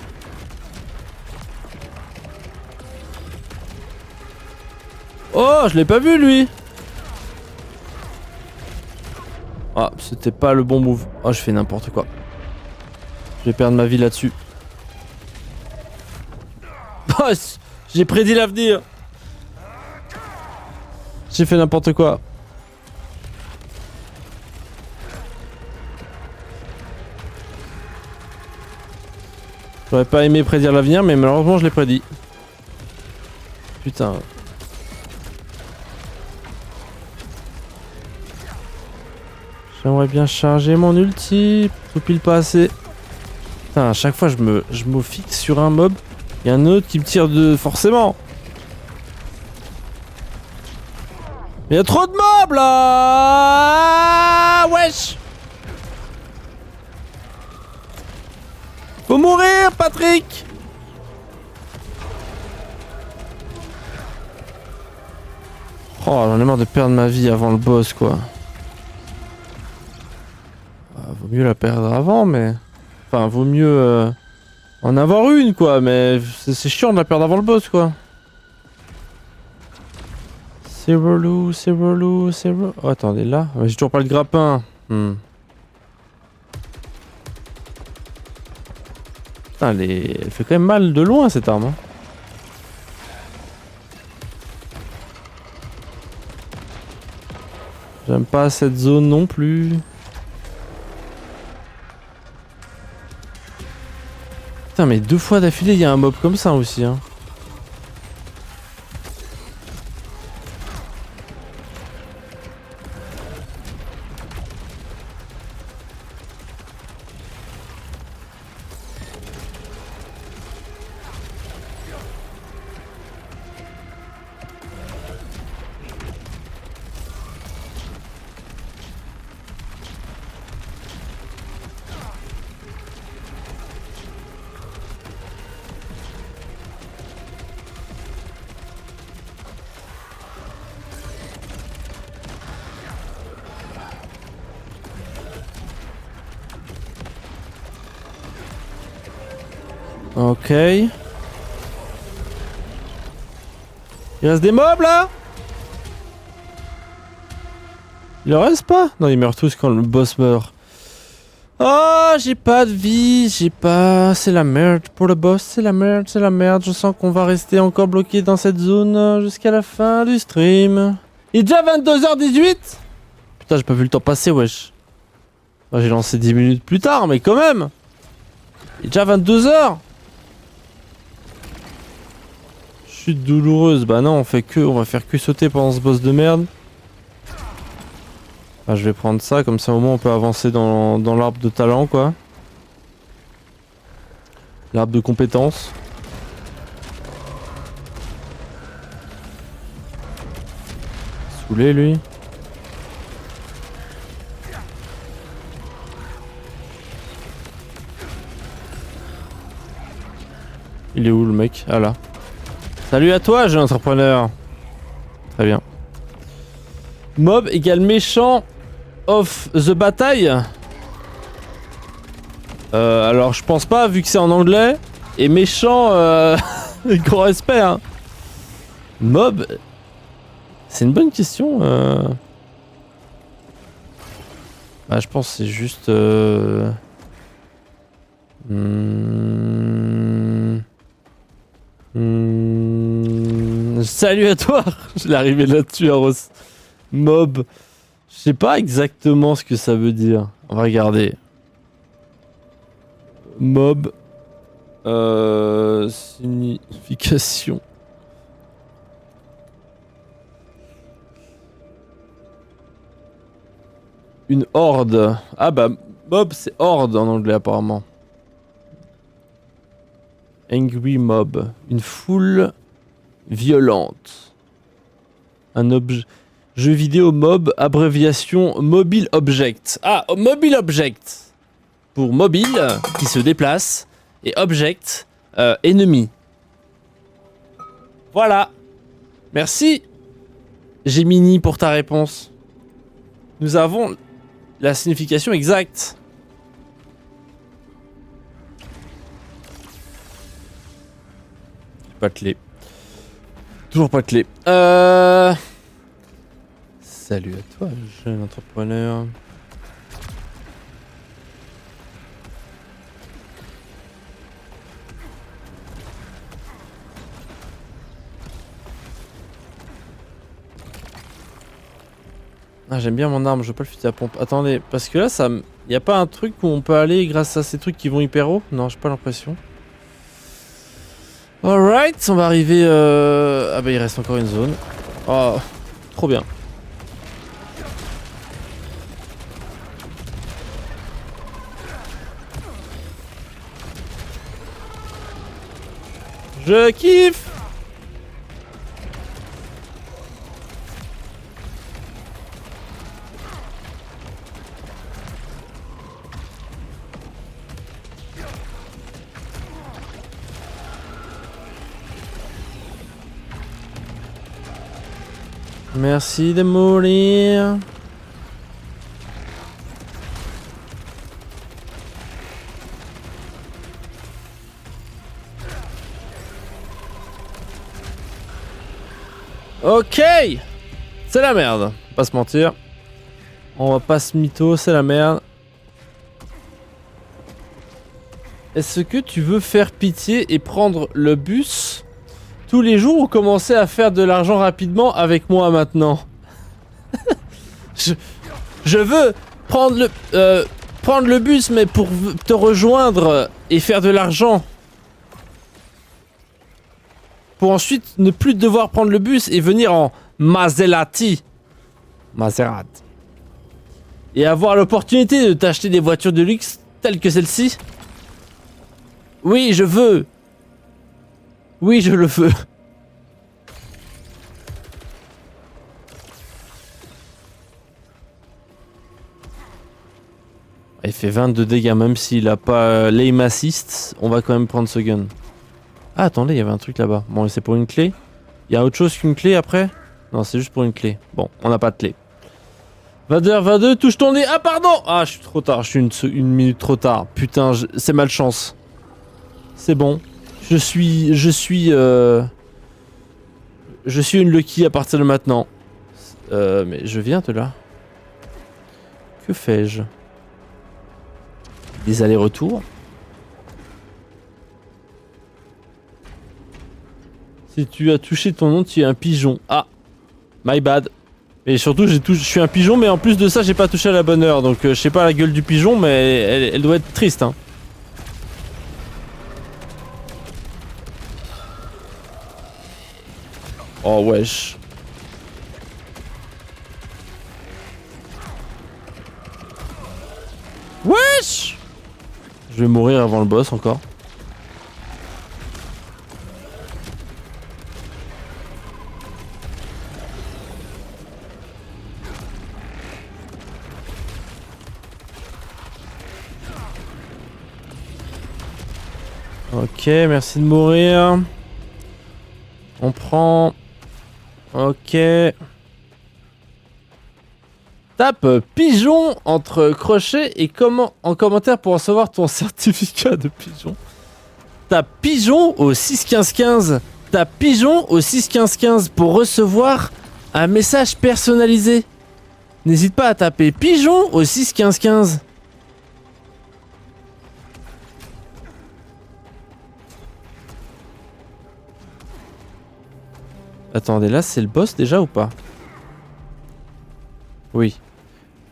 [SPEAKER 1] Oh, je l'ai pas vu lui. Ah, c'était pas le bon move. Oh, je fais n'importe quoi. Je vais perdre ma vie là-dessus. Oh, j'ai prédit l'avenir. J'ai fait n'importe quoi. J'aurais pas aimé prédire l'avenir, mais malheureusement je l'ai prédit. Putain. J'aimerais bien charger mon ulti. Tout pile pas assez. Putain, à chaque fois je me fixe sur un mob. Il y a un autre qui me tire de... Forcément. Il y a trop de mobs là. Wesh. Faut mourir, Patrick! Oh, j'en ai marre de perdre ma vie avant le boss, quoi. Vaut mieux la perdre avant, mais... Enfin, vaut mieux en avoir une, quoi, mais c'est chiant de la perdre avant le boss, quoi. C'est relou, c'est relou, c'est relou... Oh, attendez, là... J'ai toujours pas le grappin. Putain, elle fait quand même mal de loin, cette arme. Hein. J'aime pas cette zone non plus. Putain, mais 2 fois d'affilée, il y a un mob comme ça aussi. Hein. Ok. Il reste des mobs là? Il en reste pas? Non, ils meurent tous quand le boss meurt. Oh, j'ai pas de vie, j'ai pas... C'est la merde pour le boss, c'est la merde, c'est la merde. Je sens qu'on va rester encore bloqué dans cette zone jusqu'à la fin du stream. Il est déjà 22h18? Putain, j'ai pas vu le temps passer, wesh. Bah, j'ai lancé 10 minutes plus tard, mais quand même. Il est déjà 22h. Chute douloureuse, bah non, on va faire que sauter pendant ce boss de merde. Ah, je vais prendre ça, comme ça au moins on peut avancer dans l'arbre de talent, quoi. L'arbre de compétences. Saoulé, lui. Il est où, le mec? Ah, là. Salut à toi, jeune entrepreneur. Très bien. Mob égale méchant of the bataille. Alors je pense pas vu que c'est en anglais. Et méchant, grand respect hein. Mob. C'est une bonne question. Bah, je pense que c'est juste... Salut à toi. Je l'ai arrivé là-dessus, Aros. Mob. Je sais pas exactement ce que ça veut dire. On va regarder. Mob. Signification. Une horde. Ah bah, mob c'est horde en anglais apparemment. Angry mob. Une foule violente. Un objet. Jeu vidéo mob, abréviation mobile object. Ah, mobile object. Pour mobile, qui se déplace. Et object, ennemi. Voilà. Merci, Gemini, pour ta réponse. Nous avons la signification exacte. Pas de clé. Toujours pas de clé. Salut à toi, jeune entrepreneur. Ah, j'aime bien mon arme, je veux pas le fusil à pompe. Attendez, parce que là, ça... Y a pas un truc où on peut aller grâce à ces trucs qui vont hyper haut? Non, j'ai pas l'impression. Alright, on va arriver... Ah bah il reste encore une zone. Oh, trop bien. Je kiffe. Merci de mourir. Ok. C'est la merde. Pas se mentir. On va pas se mytho, c'est la merde. Est-ce que tu veux faire pitié et prendre le bus tous les jours ou commencer à faire de l'argent rapidement avec moi maintenant? je veux prendre le bus mais pour te rejoindre et faire de l'argent. Pour ensuite ne plus devoir prendre le bus et venir en Maserati. Maserati. Et avoir l'opportunité de t'acheter des voitures de luxe telles que celle-ci. Oui, je veux. Oui, je le veux. Il fait 22 dégâts, même s'il a pas l'aim assist, on va quand même prendre ce gun. Ah, attendez, il y avait un truc là-bas. Bon, c'est pour une clé. Il y a autre chose qu'une clé après? Non, c'est juste pour une clé. Bon, on n'a pas de clé. 22, touche ton nez. Ah, pardon! Ah, je suis trop tard, je suis une minute trop tard. Putain, c'est malchance. C'est bon. Je suis une Lucky à partir de maintenant. Mais je viens de là. Que fais-je? Des allers-retours. Si tu as touché ton nom, tu es un pigeon. Ah, my bad. Et surtout, je suis un pigeon, mais en plus de ça, j'ai pas touché à la bonne heure. Donc, je sais pas la gueule du pigeon, mais elle doit être triste, hein. Oh, wesh. Wesh! Je vais mourir avant le boss encore. Ok, merci de mourir. On prend... Ok. Tape pigeon entre crochets et comment en commentaire pour recevoir ton certificat de pigeon. Tape pigeon au 61515. Tape pigeon au 61515 pour recevoir un message personnalisé. N'hésite pas à taper pigeon au 61515. Attendez, là c'est le boss déjà ou pas? Oui,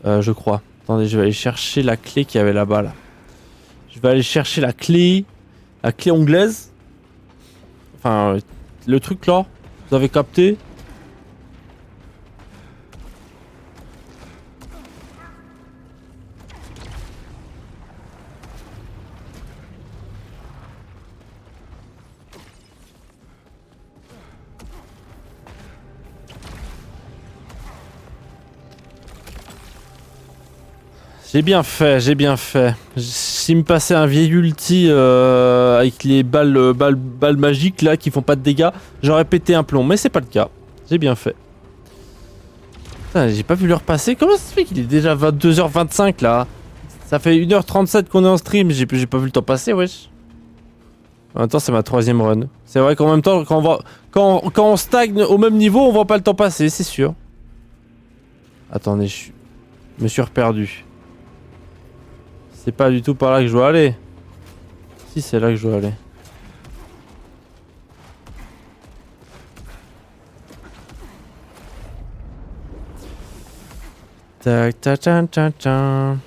[SPEAKER 1] je crois. Attendez, je vais aller chercher la clé qu'il y avait là-bas là. Je vais aller chercher la clé anglaise. Enfin, le truc là, vous avez capté? J'ai bien fait, j'ai bien fait. S'il me passait un vieil ulti avec les balles magiques là qui font pas de dégâts, j'aurais pété un plomb, mais c'est pas le cas. J'ai bien fait. Putain, j'ai pas vu l'heure passer. Comment ça se fait qu'il est déjà 22h25 là? Ça fait 1h37 qu'on est en stream, j'ai pas vu le temps passer, wesh. En même temps, c'est ma 3ème run. C'est vrai qu'en même temps, quand on stagne au même niveau, on voit pas le temps passer, c'est sûr. Attendez, je me suis reperdu. C'est pas du tout par là que je dois aller. Si, c'est là que je dois aller. Tac, tac, tac, tac, tac.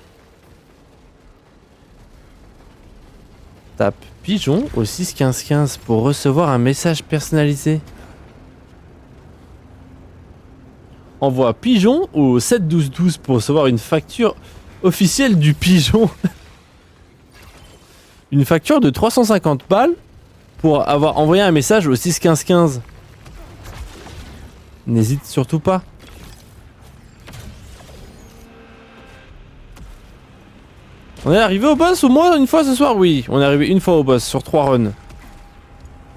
[SPEAKER 1] Tape pigeon au 61515 pour recevoir un message personnalisé. Envoie pigeon au 71212 pour recevoir une facture officielle du pigeon. Une facture de 350 balles pour avoir envoyé un message au 61515. N'hésite surtout pas. On est arrivé au boss au moins une fois ce soir? Oui, on est arrivé une fois au boss sur 3 runs.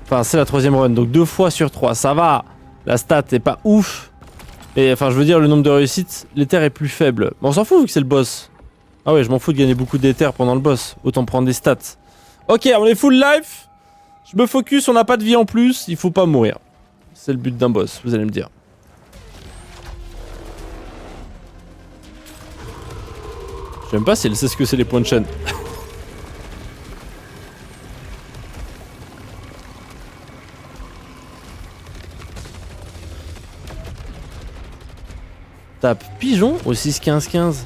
[SPEAKER 1] Enfin, c'est la 3ème run, donc 2 fois sur 3, ça va. La stat est pas ouf. Et enfin, je veux dire, le nombre de réussites, l'éther est plus faible. Mais on s'en fout vu que c'est le boss. Ah ouais, je m'en fous de gagner beaucoup d'éther pendant le boss. Autant prendre des stats. Ok, on est full life. Je me focus, on n'a pas de vie en plus. Il faut pas mourir. C'est le but d'un boss, vous allez me dire. Je sais même pas si elle sait ce que c'est les points de chaîne. Tape pigeon au 61515.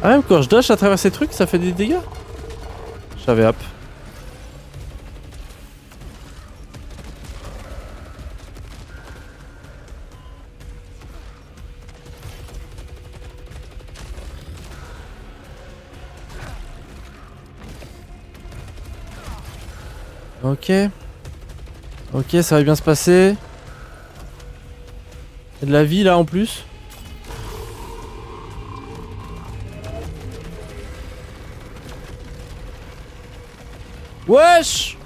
[SPEAKER 1] Ah, même quand je dash à travers ces trucs, ça fait des dégâts? J'avais hop. Ok. Ok, ça va bien se passer. Il y a de la vie là en plus. Wesh!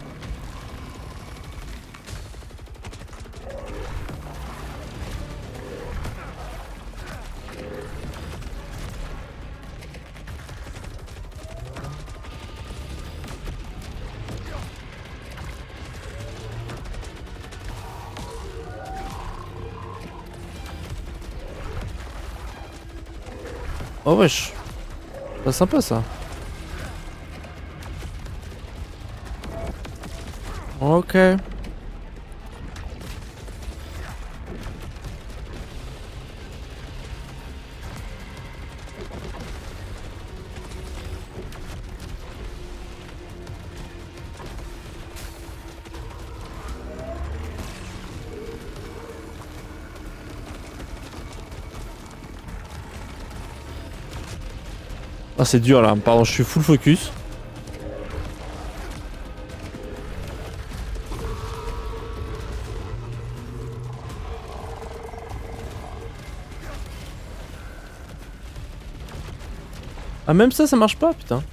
[SPEAKER 1] Oh wesh. C'est sympa ça. Ok. Ah c'est dur là, pardon, je suis full focus. Ah même ça marche pas, putain. Un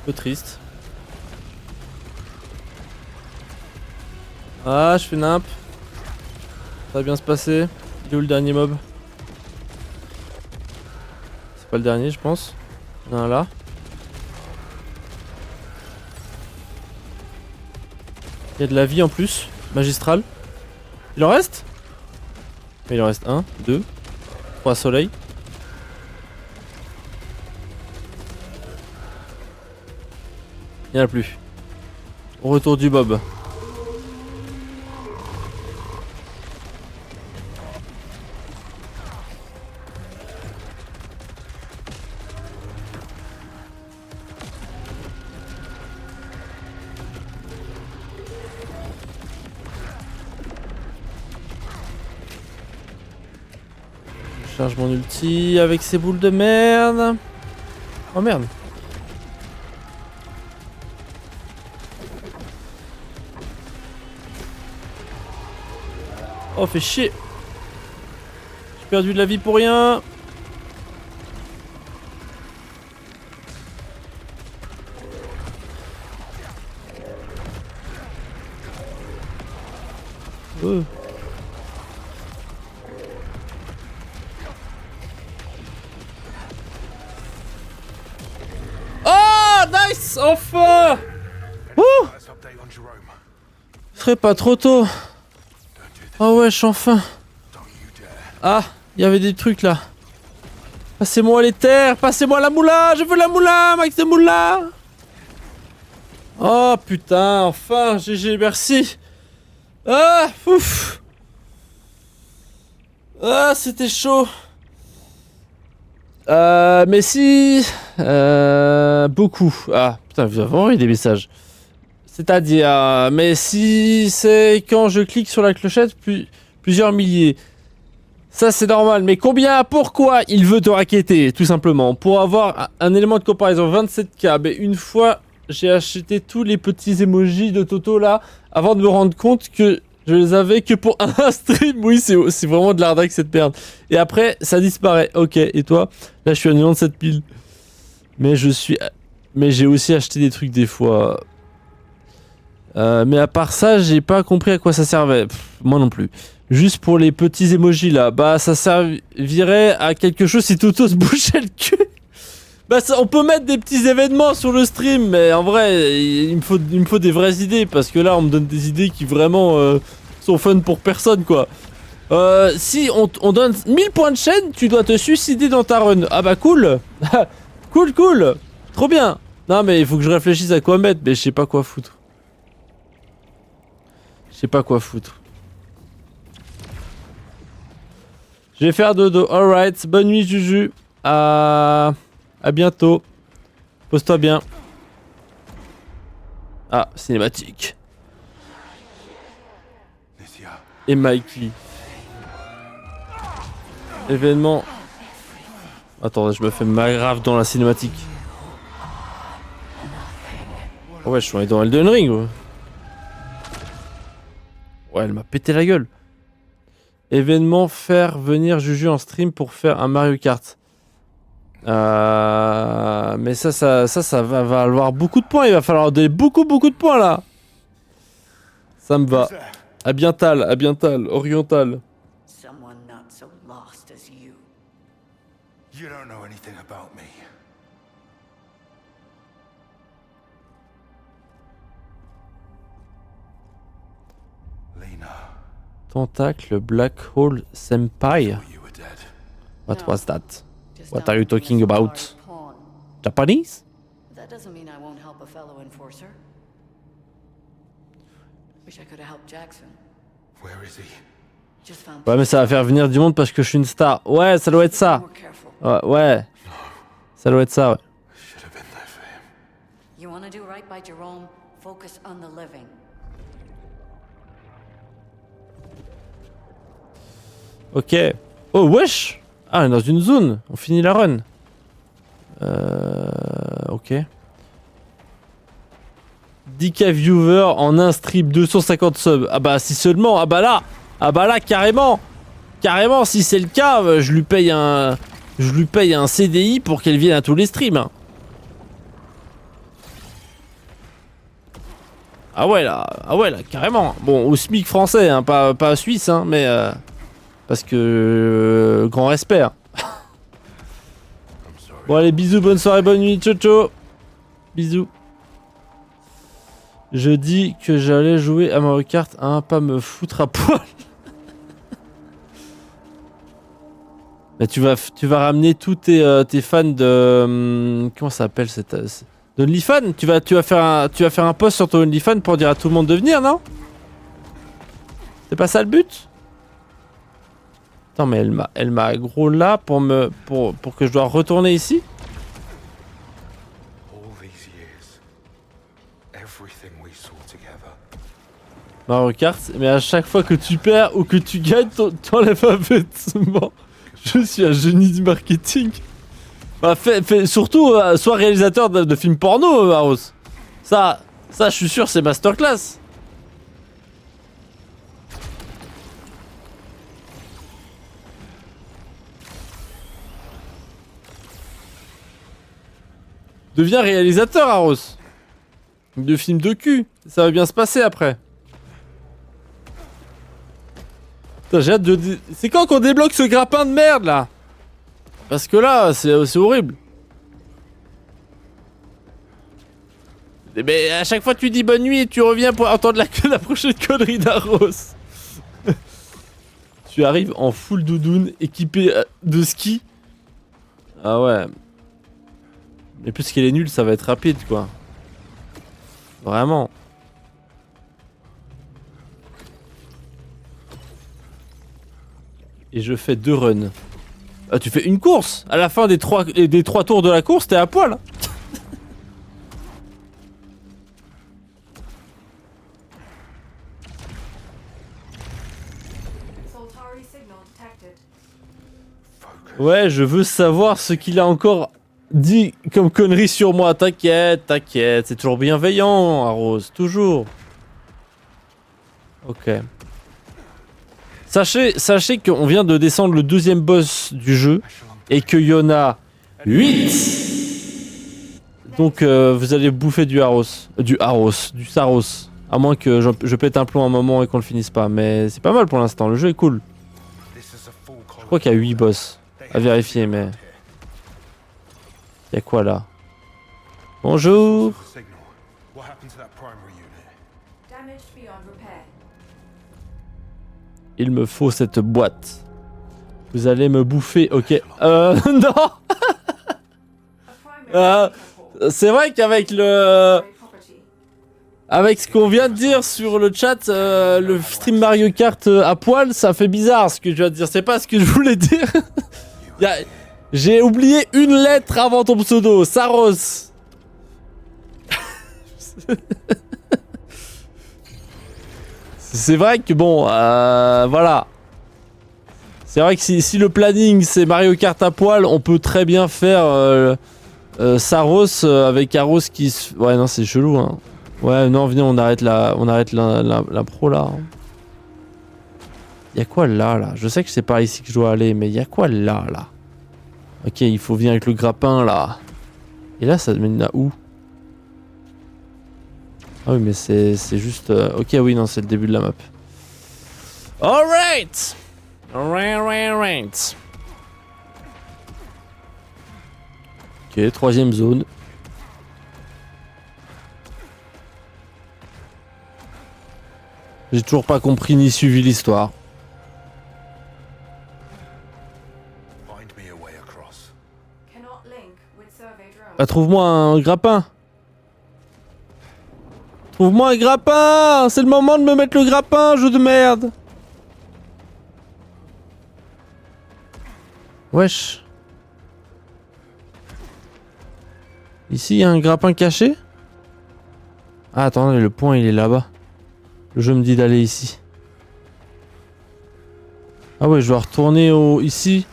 [SPEAKER 1] peu triste. Ah je fais nimp. Ça va bien se passer. Il est où le dernier mob? C'est pas le dernier je pense. Non là. Il y a de la vie en plus. Magistral. Il en reste? Il en reste 1, 2, 3 soleils. Il n'y en a plus. Au retour du Bob. Je charge mon ulti avec ces boules de merde. Oh merde. Oh fait chier. J'ai perdu de la vie pour rien. Oh. Oh nice. Enfin. Ouh. Ce serait pas trop tôt. Oh wesh, enfin. Ah, il y avait des trucs là. Passez-moi les terres, passez-moi la moula, je veux la moula, max de moula. Oh putain, enfin, GG, merci. Ah, ouf. Ah, c'était chaud. Mais si... beaucoup. Ah, putain, vous avez vraiment eu des messages. C'est-à-dire, mais si c'est quand je clique sur la clochette, plusieurs milliers. Ça c'est normal, mais combien, pourquoi il veut te racketter, tout simplement. Pour avoir un élément de comparaison, 27K, mais une fois j'ai acheté tous les petits emojis de Toto là, avant de me rendre compte que je les avais que pour un stream. Oui, c'est vraiment de l'arnaque cette merde. Et après, ça disparaît. Ok, et toi? Là je suis à 97 000. Mais j'ai aussi acheté des trucs des fois... mais à part ça, j'ai pas compris à quoi ça servait. Moi non plus. Juste pour les petits emojis là, bah ça servirait à quelque chose si Toto se bouchait le cul. Bah ça, on peut mettre des petits événements sur le stream, mais en vrai, il me faut des vraies idées parce que là, on me donne des idées qui vraiment sont fun pour personne quoi. Si on donne 1000 points de chaîne, tu dois te suicider dans ta run. Ah bah cool. Cool. Trop bien. Non mais il faut que je réfléchisse à quoi mettre, mais je sais pas quoi foutre. Je sais pas quoi foutre. Je vais faire dodo. Alright. Bonne nuit, Juju. À bientôt. Pose-toi bien. Ah, cinématique. Et Mikey. Événement. Attends, je me fais ma grave dans la cinématique. Ouais, je suis dans Elden Ring. Ouais, ouais, elle m'a pété la gueule. Événement, faire venir Juju en stream pour faire un Mario Kart. Mais ça va valoir beaucoup de points. Il va falloir donner beaucoup de points là. Ça me va. À biental, oriental.
[SPEAKER 2] Someone not so lost as you.
[SPEAKER 3] You don't know anything about me. Lena.
[SPEAKER 1] Tentacle, Black Hole, Senpai.
[SPEAKER 3] Thought you were dead.
[SPEAKER 1] What was that?
[SPEAKER 2] Just
[SPEAKER 1] What are you
[SPEAKER 2] don't
[SPEAKER 1] talking
[SPEAKER 2] miss a
[SPEAKER 1] about?
[SPEAKER 2] hard pawn.
[SPEAKER 1] Japanese?
[SPEAKER 2] That doesn't mean I won't help a fellow enforcer. Wish I could have helped Jackson.
[SPEAKER 3] Where is he?
[SPEAKER 2] Just found.
[SPEAKER 1] Ouais, mais ça va faire venir du monde parce que je suis une star. Ouais, ça doit être ça.
[SPEAKER 2] More careful.
[SPEAKER 1] Ouais. Ça doit être ça, ouais.
[SPEAKER 3] I should have been there for him.
[SPEAKER 2] You want to do right by Jerome? Focus on the living.
[SPEAKER 1] Ok. Oh, wesh! Ah, on est dans une zone. On finit la run. Ok. 10K viewers en un stream, 250 subs. Ah bah, si seulement. Ah bah là, carrément. Carrément, si c'est le cas, je lui paye un CDI pour qu'elle vienne à tous les streams. Hein. Ah ouais, là, carrément. Bon, au SMIC français, hein, pas suisse, hein, mais... parce que... grand respect. Hein.
[SPEAKER 3] I'm sorry.
[SPEAKER 1] Bon allez, bisous, bonne soirée, bonne nuit, ciao ciao. Bisous. Je dis que j'allais jouer à Mario Kart, hein, pas me foutre à poil. Mais tu vas ramener tous tes fans de... comment ça s'appelle cette... d'OnlyFans. Tu vas faire un post sur ton OnlyFans pour dire à tout le monde de venir, non? C'est pas ça le but? Attends, mais elle m'a aggro là pour que je dois retourner ici?
[SPEAKER 3] All these years, everything we saw together.
[SPEAKER 1] Mario Kart, mais à chaque fois que tu perds ou que tu gagnes, t'enlèves un vêtement. Je suis un génie du marketing. Bah, surtout, sois réalisateur de films porno, Aros. Ça, je suis sûr, c'est masterclass. Deviens réalisateur, Aros. De films de cul. Ça va bien se passer après. Putain, j'ai hâte de... C'est quand qu'on débloque ce grappin de merde, là? Parce que là, c'est horrible. Mais à chaque fois, tu dis bonne nuit et tu reviens pour entendre la prochaine connerie d'Aros. Tu arrives en full doudoune, équipé de ski. Ah ouais. Mais plus qu'elle est nulle, ça va être rapide, quoi. Vraiment. Et je fais 2 runs. Ah, tu fais une course. À la fin des 3 tours de la course, t'es à poil. Ouais, je veux savoir ce qu'il a encore dit comme connerie sur moi. T'inquiète, c'est toujours bienveillant, Arrose, toujours. Ok. Sachez qu'on vient de descendre le 2e boss du jeu et qu'il y en a 8. Donc vous allez bouffer du Saros. À moins que je pète un plomb un moment et qu'on le finisse pas. Mais c'est pas mal pour l'instant, le jeu est cool. Je crois qu'il y a 8 boss à vérifier, mais... Il y a quoi là? Bonjour. Il me faut cette boîte. Vous allez me bouffer, ok. Non. C'est vrai qu'avec le... Avec ce qu'on vient de dire sur le chat, le stream Mario Kart à poil, ça fait bizarre ce que je viens de dire. C'est pas ce que je voulais dire. J'ai oublié une lettre avant ton pseudo, Saros. C'est vrai que bon, voilà. C'est vrai que si le planning c'est Mario Kart à poil, on peut très bien faire Saros avec Aros qui... Ouais non, c'est chelou, hein. Ouais, non, venez, on arrête l'impro là. Y'a quoi là? Je sais que c'est par ici que je dois aller, mais y'a quoi là? Ok, il faut venir avec le grappin là. Et là, ça mène à où? Ah oui, mais c'est juste... Ok, oui, non, c'est le début de la map. Alright! Alright. Ok, troisième zone. J'ai toujours pas compris ni suivi l'histoire.
[SPEAKER 3] Find me a way across.
[SPEAKER 4] Cannot link with survey drone.
[SPEAKER 1] Bah, trouve-moi un grappin. Trouve-moi un grappin. C'est le moment de me mettre le grappin, jeu de merde. Wesh. Ici, il y a un grappin caché? Ah, attendez, le point, il est là-bas. Le jeu me dit d'aller ici. Ah ouais, je dois retourner ici.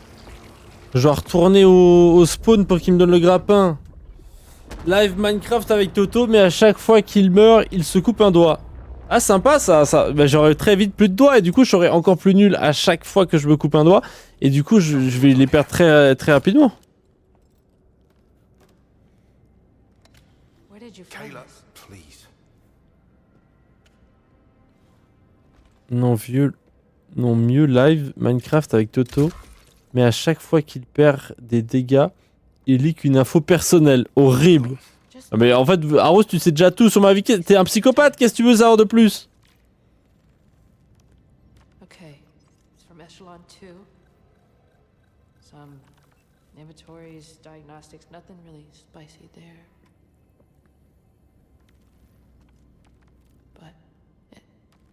[SPEAKER 1] Je dois retourner au spawn pour qu'il me donne le grappin. Live Minecraft avec Toto, mais à chaque fois qu'il meurt, il se coupe un doigt. Ah, sympa ça. Bah, j'aurai très vite plus de doigts et du coup, je serai encore plus nul à chaque fois que je me coupe un doigt. Et du coup, je vais les perdre très rapidement.
[SPEAKER 2] Where did you find
[SPEAKER 3] Kayla,
[SPEAKER 2] this?
[SPEAKER 3] please.
[SPEAKER 1] Non, mieux live Minecraft avec Toto, mais à chaque fois qu'il perd des dégâts, il leak une info personnelle. Horrible.
[SPEAKER 2] Just
[SPEAKER 1] Ah, mais en fait, Aros, tu sais déjà tout sur ma vie. T'es un psychopathe, qu'est-ce que tu veux savoir de plus?
[SPEAKER 2] okay. It's from Echelon 2. Some inventories, diagnostics, nothing really spicy there. But it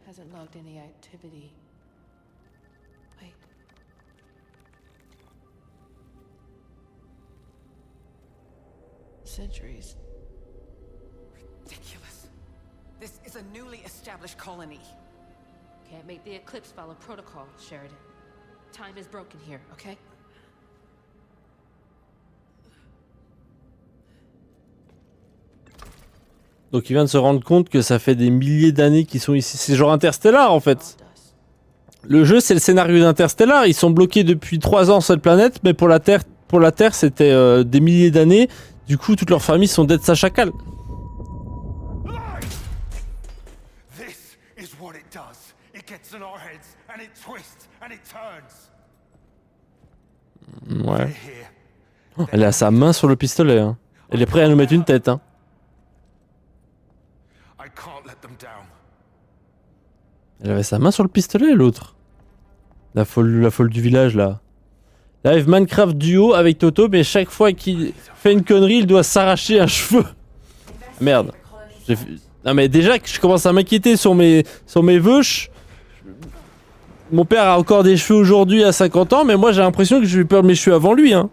[SPEAKER 2] hasn't logged any activity. Wait. Centuries.
[SPEAKER 4] Ridiculous. This is a newly established colony.
[SPEAKER 2] Can't make the Eclipse follow protocol, Sheridan. Time is broken here, okay?
[SPEAKER 1] Donc il vient de se rendre compte que ça fait des milliers d'années qu'ils sont ici. C'est genre Interstellar en fait.
[SPEAKER 2] All dust.
[SPEAKER 1] Le jeu, c'est le scénario d'Interstellar. Ils sont bloqués depuis 3 ans sur cette planète, mais pour la Terre, c'était des milliers d'années. Du coup, toutes leurs familles sont dead sa chacal.
[SPEAKER 3] This is what it does. It gets in our heads and it twists and it turns.
[SPEAKER 1] Ouais.
[SPEAKER 3] They're here.
[SPEAKER 1] Elle a sa main sur le pistolet. Hein. Elle est prête à nous mettre une tête. Hein.
[SPEAKER 3] I can't let them down.
[SPEAKER 1] Elle avait sa main sur le pistolet, l'autre. La folle du village, là. Live Minecraft duo avec Toto, mais chaque fois qu'il fait une connerie, il doit s'arracher un cheveu. Merde. Non mais déjà que je commence à m'inquiéter sur mes veuches. Mon père a encore des cheveux aujourd'hui à 50 ans, mais moi j'ai l'impression que je vais perdre mes cheveux avant lui. Hein.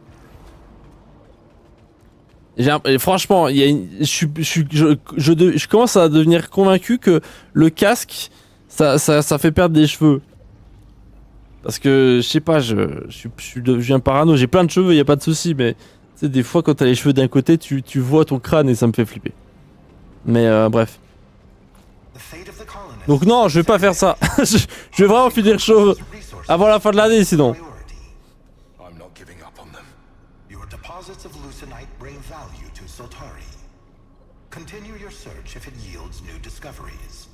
[SPEAKER 1] Franchement, je commence à devenir convaincu que le casque, ça fait perdre des cheveux. Parce que, je sais pas, je deviens parano, j'ai plein de cheveux, y a pas de souci, mais tu sais, des fois quand t'as les cheveux d'un côté, tu vois ton crâne et ça me fait flipper. Mais bref. Donc non, je vais pas faire ça. Je vais vraiment finir chauve avant la fin de l'année sinon.
[SPEAKER 3] I'm not giving up on them.
[SPEAKER 5] Your deposits of leucinite bring value to Soltari. Continue your search if it yields new discoveries.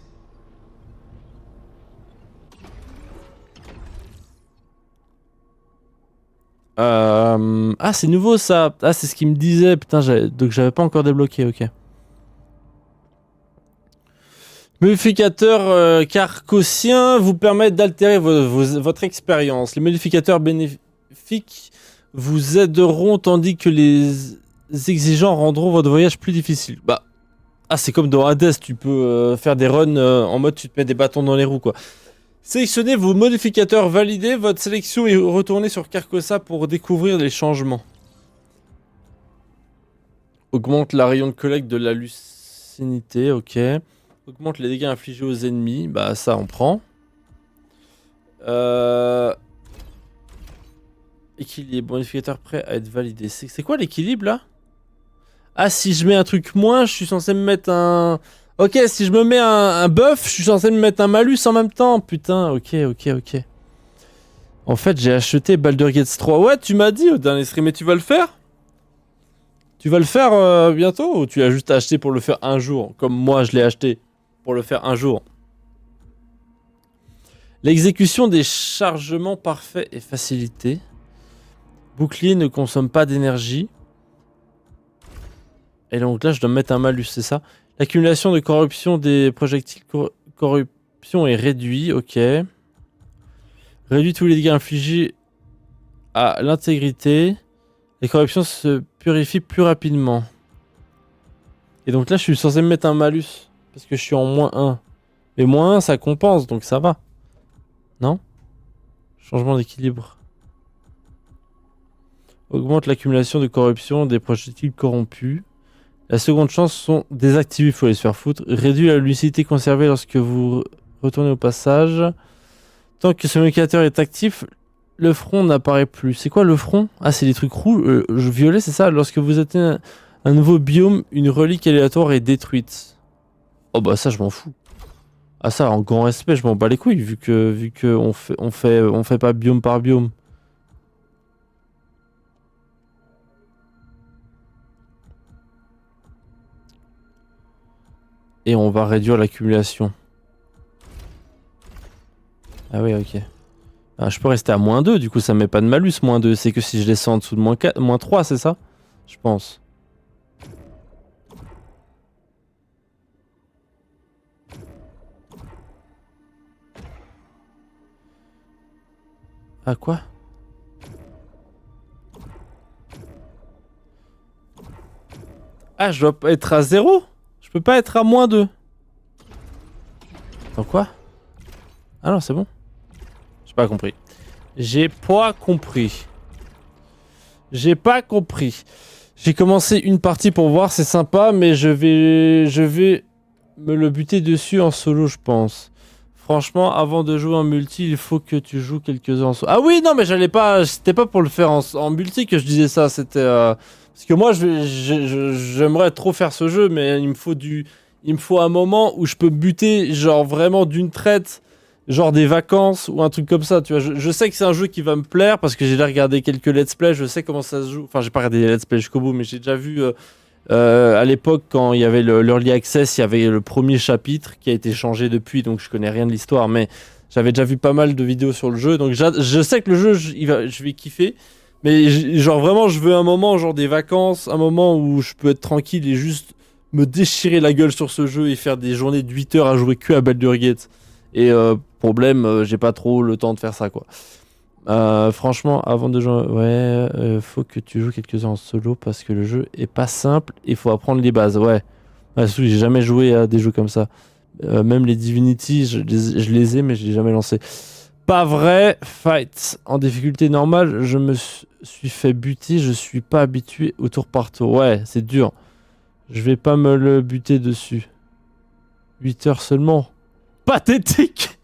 [SPEAKER 1] Ah, c'est nouveau ça. Ah, c'est ce qu'il me disait. Putain, donc j'avais pas encore débloqué, ok. Modificateurs carcossiens vous permettent d'altérer votre expérience. Les modificateurs bénéfiques vous aideront tandis que les exigeants rendront votre voyage plus difficile. Bah, ah, c'est comme dans Hades, tu peux faire des runs en mode tu te mets des bâtons dans les roues quoi. Sélectionnez vos modificateurs validés, votre sélection est retournée sur Carcosa pour découvrir les changements. Augmente la rayon de collecte de la lucidité, ok. Augmente les dégâts infligés aux ennemis, bah ça on prend. Équilibre, modificateur prêt à être validé. C'est quoi l'équilibre là? Ah, si je mets un truc moins, je suis censé me mettre un Ok, si je me mets un buff, je suis censé me mettre un malus en même temps. Putain, ok. En fait, j'ai acheté Baldur's Gate 3. Ouais, tu m'as dit au dernier stream, mais tu vas le faire? Tu vas le faire bientôt ou tu l'as juste acheté pour le faire un jour? Comme moi, je l'ai acheté pour le faire un jour. L'exécution des chargements parfaits et facilitée. Bouclier ne consomme pas d'énergie. Et donc là, je dois me mettre un malus, c'est ça? L'accumulation de corruption des projectiles corruption est réduit, ok. Réduit tous les dégâts infligés à l'intégrité. Les corruptions se purifient plus rapidement. Et donc là, je suis censé me mettre un malus. Parce que je suis en -1. Mais -1, ça compense, donc ça va. Non? Changement d'équilibre. Augmente l'accumulation de corruption des projectiles corrompus. La seconde chance sont désactivés, il faut les se faire foutre. Réduit la lucidité conservée lorsque vous retournez au passage. Tant que ce modificateur est actif, le front n'apparaît plus. C'est quoi le front? Ah, c'est les trucs rouges, violets, c'est ça? Lorsque vous atteignez un nouveau biome, une relique aléatoire est détruite. Oh bah ça, je m'en fous. Ah ça, en grand respect, je m'en bats les couilles, vu que on fait pas biome par biome. Et on va réduire l'accumulation. Ah oui, ok. Ah, je peux rester à -2, du coup ça me met pas de malus, -2. C'est que si je descends en dessous de -4, -3, c'est ça? Je pense. Ah quoi? Ah, je dois être à 0? Je peux pas être à -2. Attends, quoi? Ah non, c'est bon. J'ai pas compris. J'ai pas compris. J'ai commencé une partie pour voir, c'est sympa, mais je vais me le buter dessus en solo, je pense. Franchement, avant de jouer en multi, il faut que tu joues quelques heures en solo. Ah oui, non, mais c'était pas pour le faire en multi que je disais ça, c'était... Parce que moi, j'aimerais trop faire ce jeu, mais il me faut un moment où je peux buter, genre vraiment d'une traite, genre des vacances ou un truc comme ça, tu vois. Je sais que c'est un jeu qui va me plaire parce que j'ai déjà regardé quelques let's play, je sais comment ça se joue. Enfin, j'ai pas regardé les let's play jusqu'au bout, mais j'ai déjà vu à l'époque quand il y avait l'Early Access, il y avait le premier chapitre qui a été changé depuis, donc je connais rien de l'histoire, mais j'avais déjà vu pas mal de vidéos sur le jeu, donc je sais que le jeu, je vais kiffer. Mais genre vraiment je veux un moment, genre des vacances, un moment où je peux être tranquille et juste me déchirer la gueule sur ce jeu et faire des journées de 8 heures à jouer que à Baldur's Gate. Et problème, j'ai pas trop le temps de faire ça quoi. Franchement, avant de jouer, ouais, faut que tu joues quelques heures en solo parce que le jeu est pas simple, il faut apprendre les bases, ouais. J'ai jamais joué à des jeux comme ça. Même les Divinity, je les ai mais je les ai jamais lancés. Pas vrai, fight. En difficulté normale, je me suis fait buter, je suis pas habitué au tour par tour. Ouais, c'est dur. Je vais pas me le buter dessus. 8 heures seulement. Pathétique.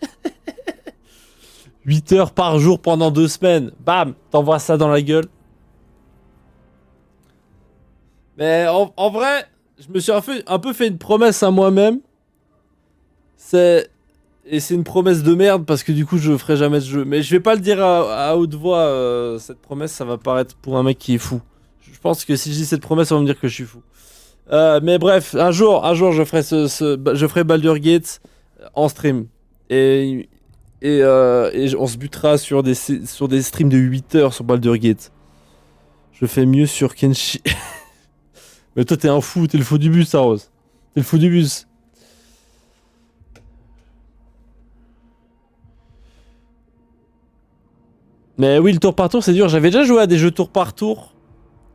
[SPEAKER 1] 8 heures par jour pendant 2 semaines. Bam, t'envoies ça dans la gueule. Mais en vrai, je me suis un peu fait une promesse à moi-même. Et c'est une promesse de merde parce que du coup je ferai jamais ce jeu. Mais je vais pas le dire à haute voix, cette promesse, ça va paraître pour un mec qui est fou. Je pense que si je dis cette promesse, on va me dire que je suis fou. Mais bref, un jour je ferai Baldur's Gate en stream. Et on se butera sur des streams de 8 heures sur Baldur's Gate. Je fais mieux sur Kenshi. Mais toi t'es un fou, t'es le fou du bus, Rose. T'es le fou du bus. Mais oui, le tour par tour, c'est dur. J'avais déjà joué à des jeux tour par tour.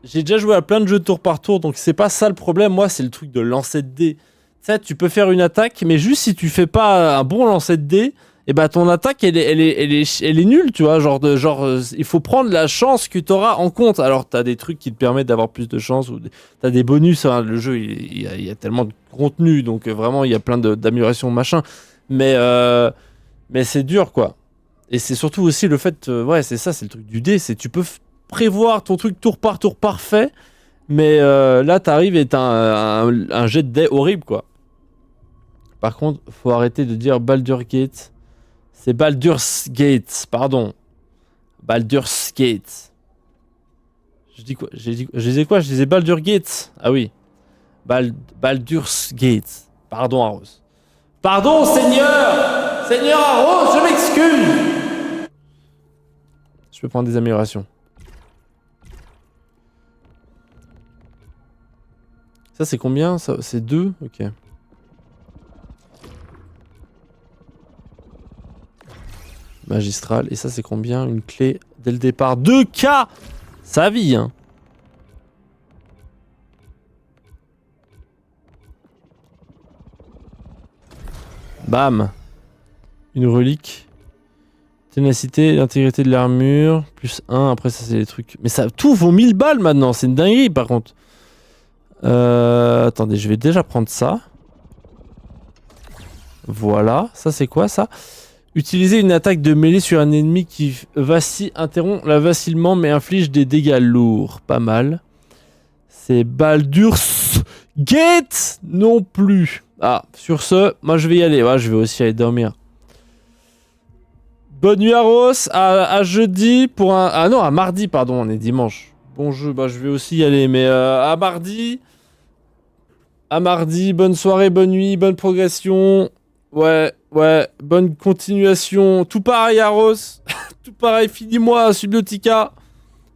[SPEAKER 1] J'ai déjà joué à plein de jeux tour par tour, donc c'est pas ça le problème. Moi, c'est le truc de lancer de dés. Tu sais, tu peux faire une attaque, mais juste si tu fais pas un bon lancer de dés, et bah ton attaque, elle est nulle, tu vois. Il faut prendre la chance que t'auras en compte. Alors, t'as des trucs qui te permettent d'avoir plus de chance, ou t'as des bonus. Hein. Le jeu, il y a tellement de contenu, donc vraiment, il y a plein d'améliorations, machin. Mais c'est dur, quoi. Et c'est surtout aussi le fait, ouais, c'est ça, c'est le truc du dé, c'est tu peux prévoir ton truc tour par tour parfait, mais là t'arrives et t'as un jet de dé horrible quoi. Par contre, faut arrêter de dire Baldur's Gate. C'est Baldur's Gate, pardon. Baldur's Gate. Je dis quoi? Je disais quoi? Je disais Baldur's Gate. Ah oui. Baldur's Gate. Pardon, Arros. Pardon, Seigneur! Seigneur Arros, je m'excuse! Je peux prendre des améliorations. Ça, c'est combien? Ça, c'est 2? Ok. Magistral. Et ça, c'est combien? Une clé dès le départ. 2K! Sa vie, hein. Bam. Une relique. Ténacité, l'intégrité de l'armure. Plus 1. Après, ça, c'est les trucs. Mais ça, tout vaut 1000 balles maintenant. C'est une dinguerie, par contre. Attendez, je vais déjà prendre ça. Voilà. Ça, c'est quoi, ça? Utiliser une attaque de mêlée sur un ennemi qui vacille, interrompt la vacillement mais inflige des dégâts lourds. Pas mal. C'est Baldur's Gate non plus. Ah, sur ce, moi je vais y aller. Ouais, je vais aussi aller dormir. Bonne nuit à Ross. À jeudi pour un... Ah non, à mardi, pardon, on est dimanche. Bon jeu, bah je vais aussi y aller. Mais à mardi... À mardi, bonne soirée, bonne nuit, bonne progression. Ouais, bonne continuation. Tout pareil, Arros. Tout pareil, finis-moi, Subnautica.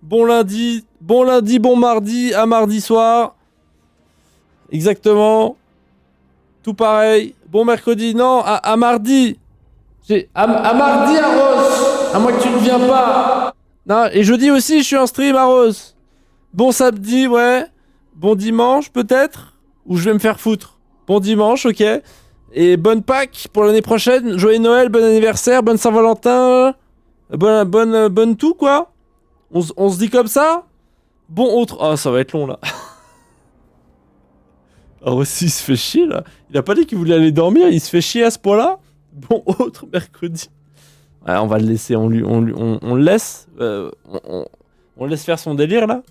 [SPEAKER 1] Bon lundi, bon mardi, à mardi soir. Exactement. Tout pareil. Bon mercredi, non, à mardi. À mardi, Arros. À moins que tu ne viens pas. Non, et jeudi aussi, je suis en stream, Arros. Bon samedi, ouais. Bon dimanche, peut-être. Ou je vais me faire foutre. Bon dimanche, ok. Et bonne Pâques pour l'année prochaine. Joyeux Noël, bon anniversaire, bonne Saint-Valentin. Bonne tout, quoi. On se dit comme ça. Bon autre... Ah, ça va être long, là. Ah, aussi, il se fait chier, là. Il a pas dit qu'il voulait aller dormir. Il se fait chier à ce point-là. Bon autre mercredi. Ouais, on va le laisser. On le laisse. On le laisse faire son délire, là.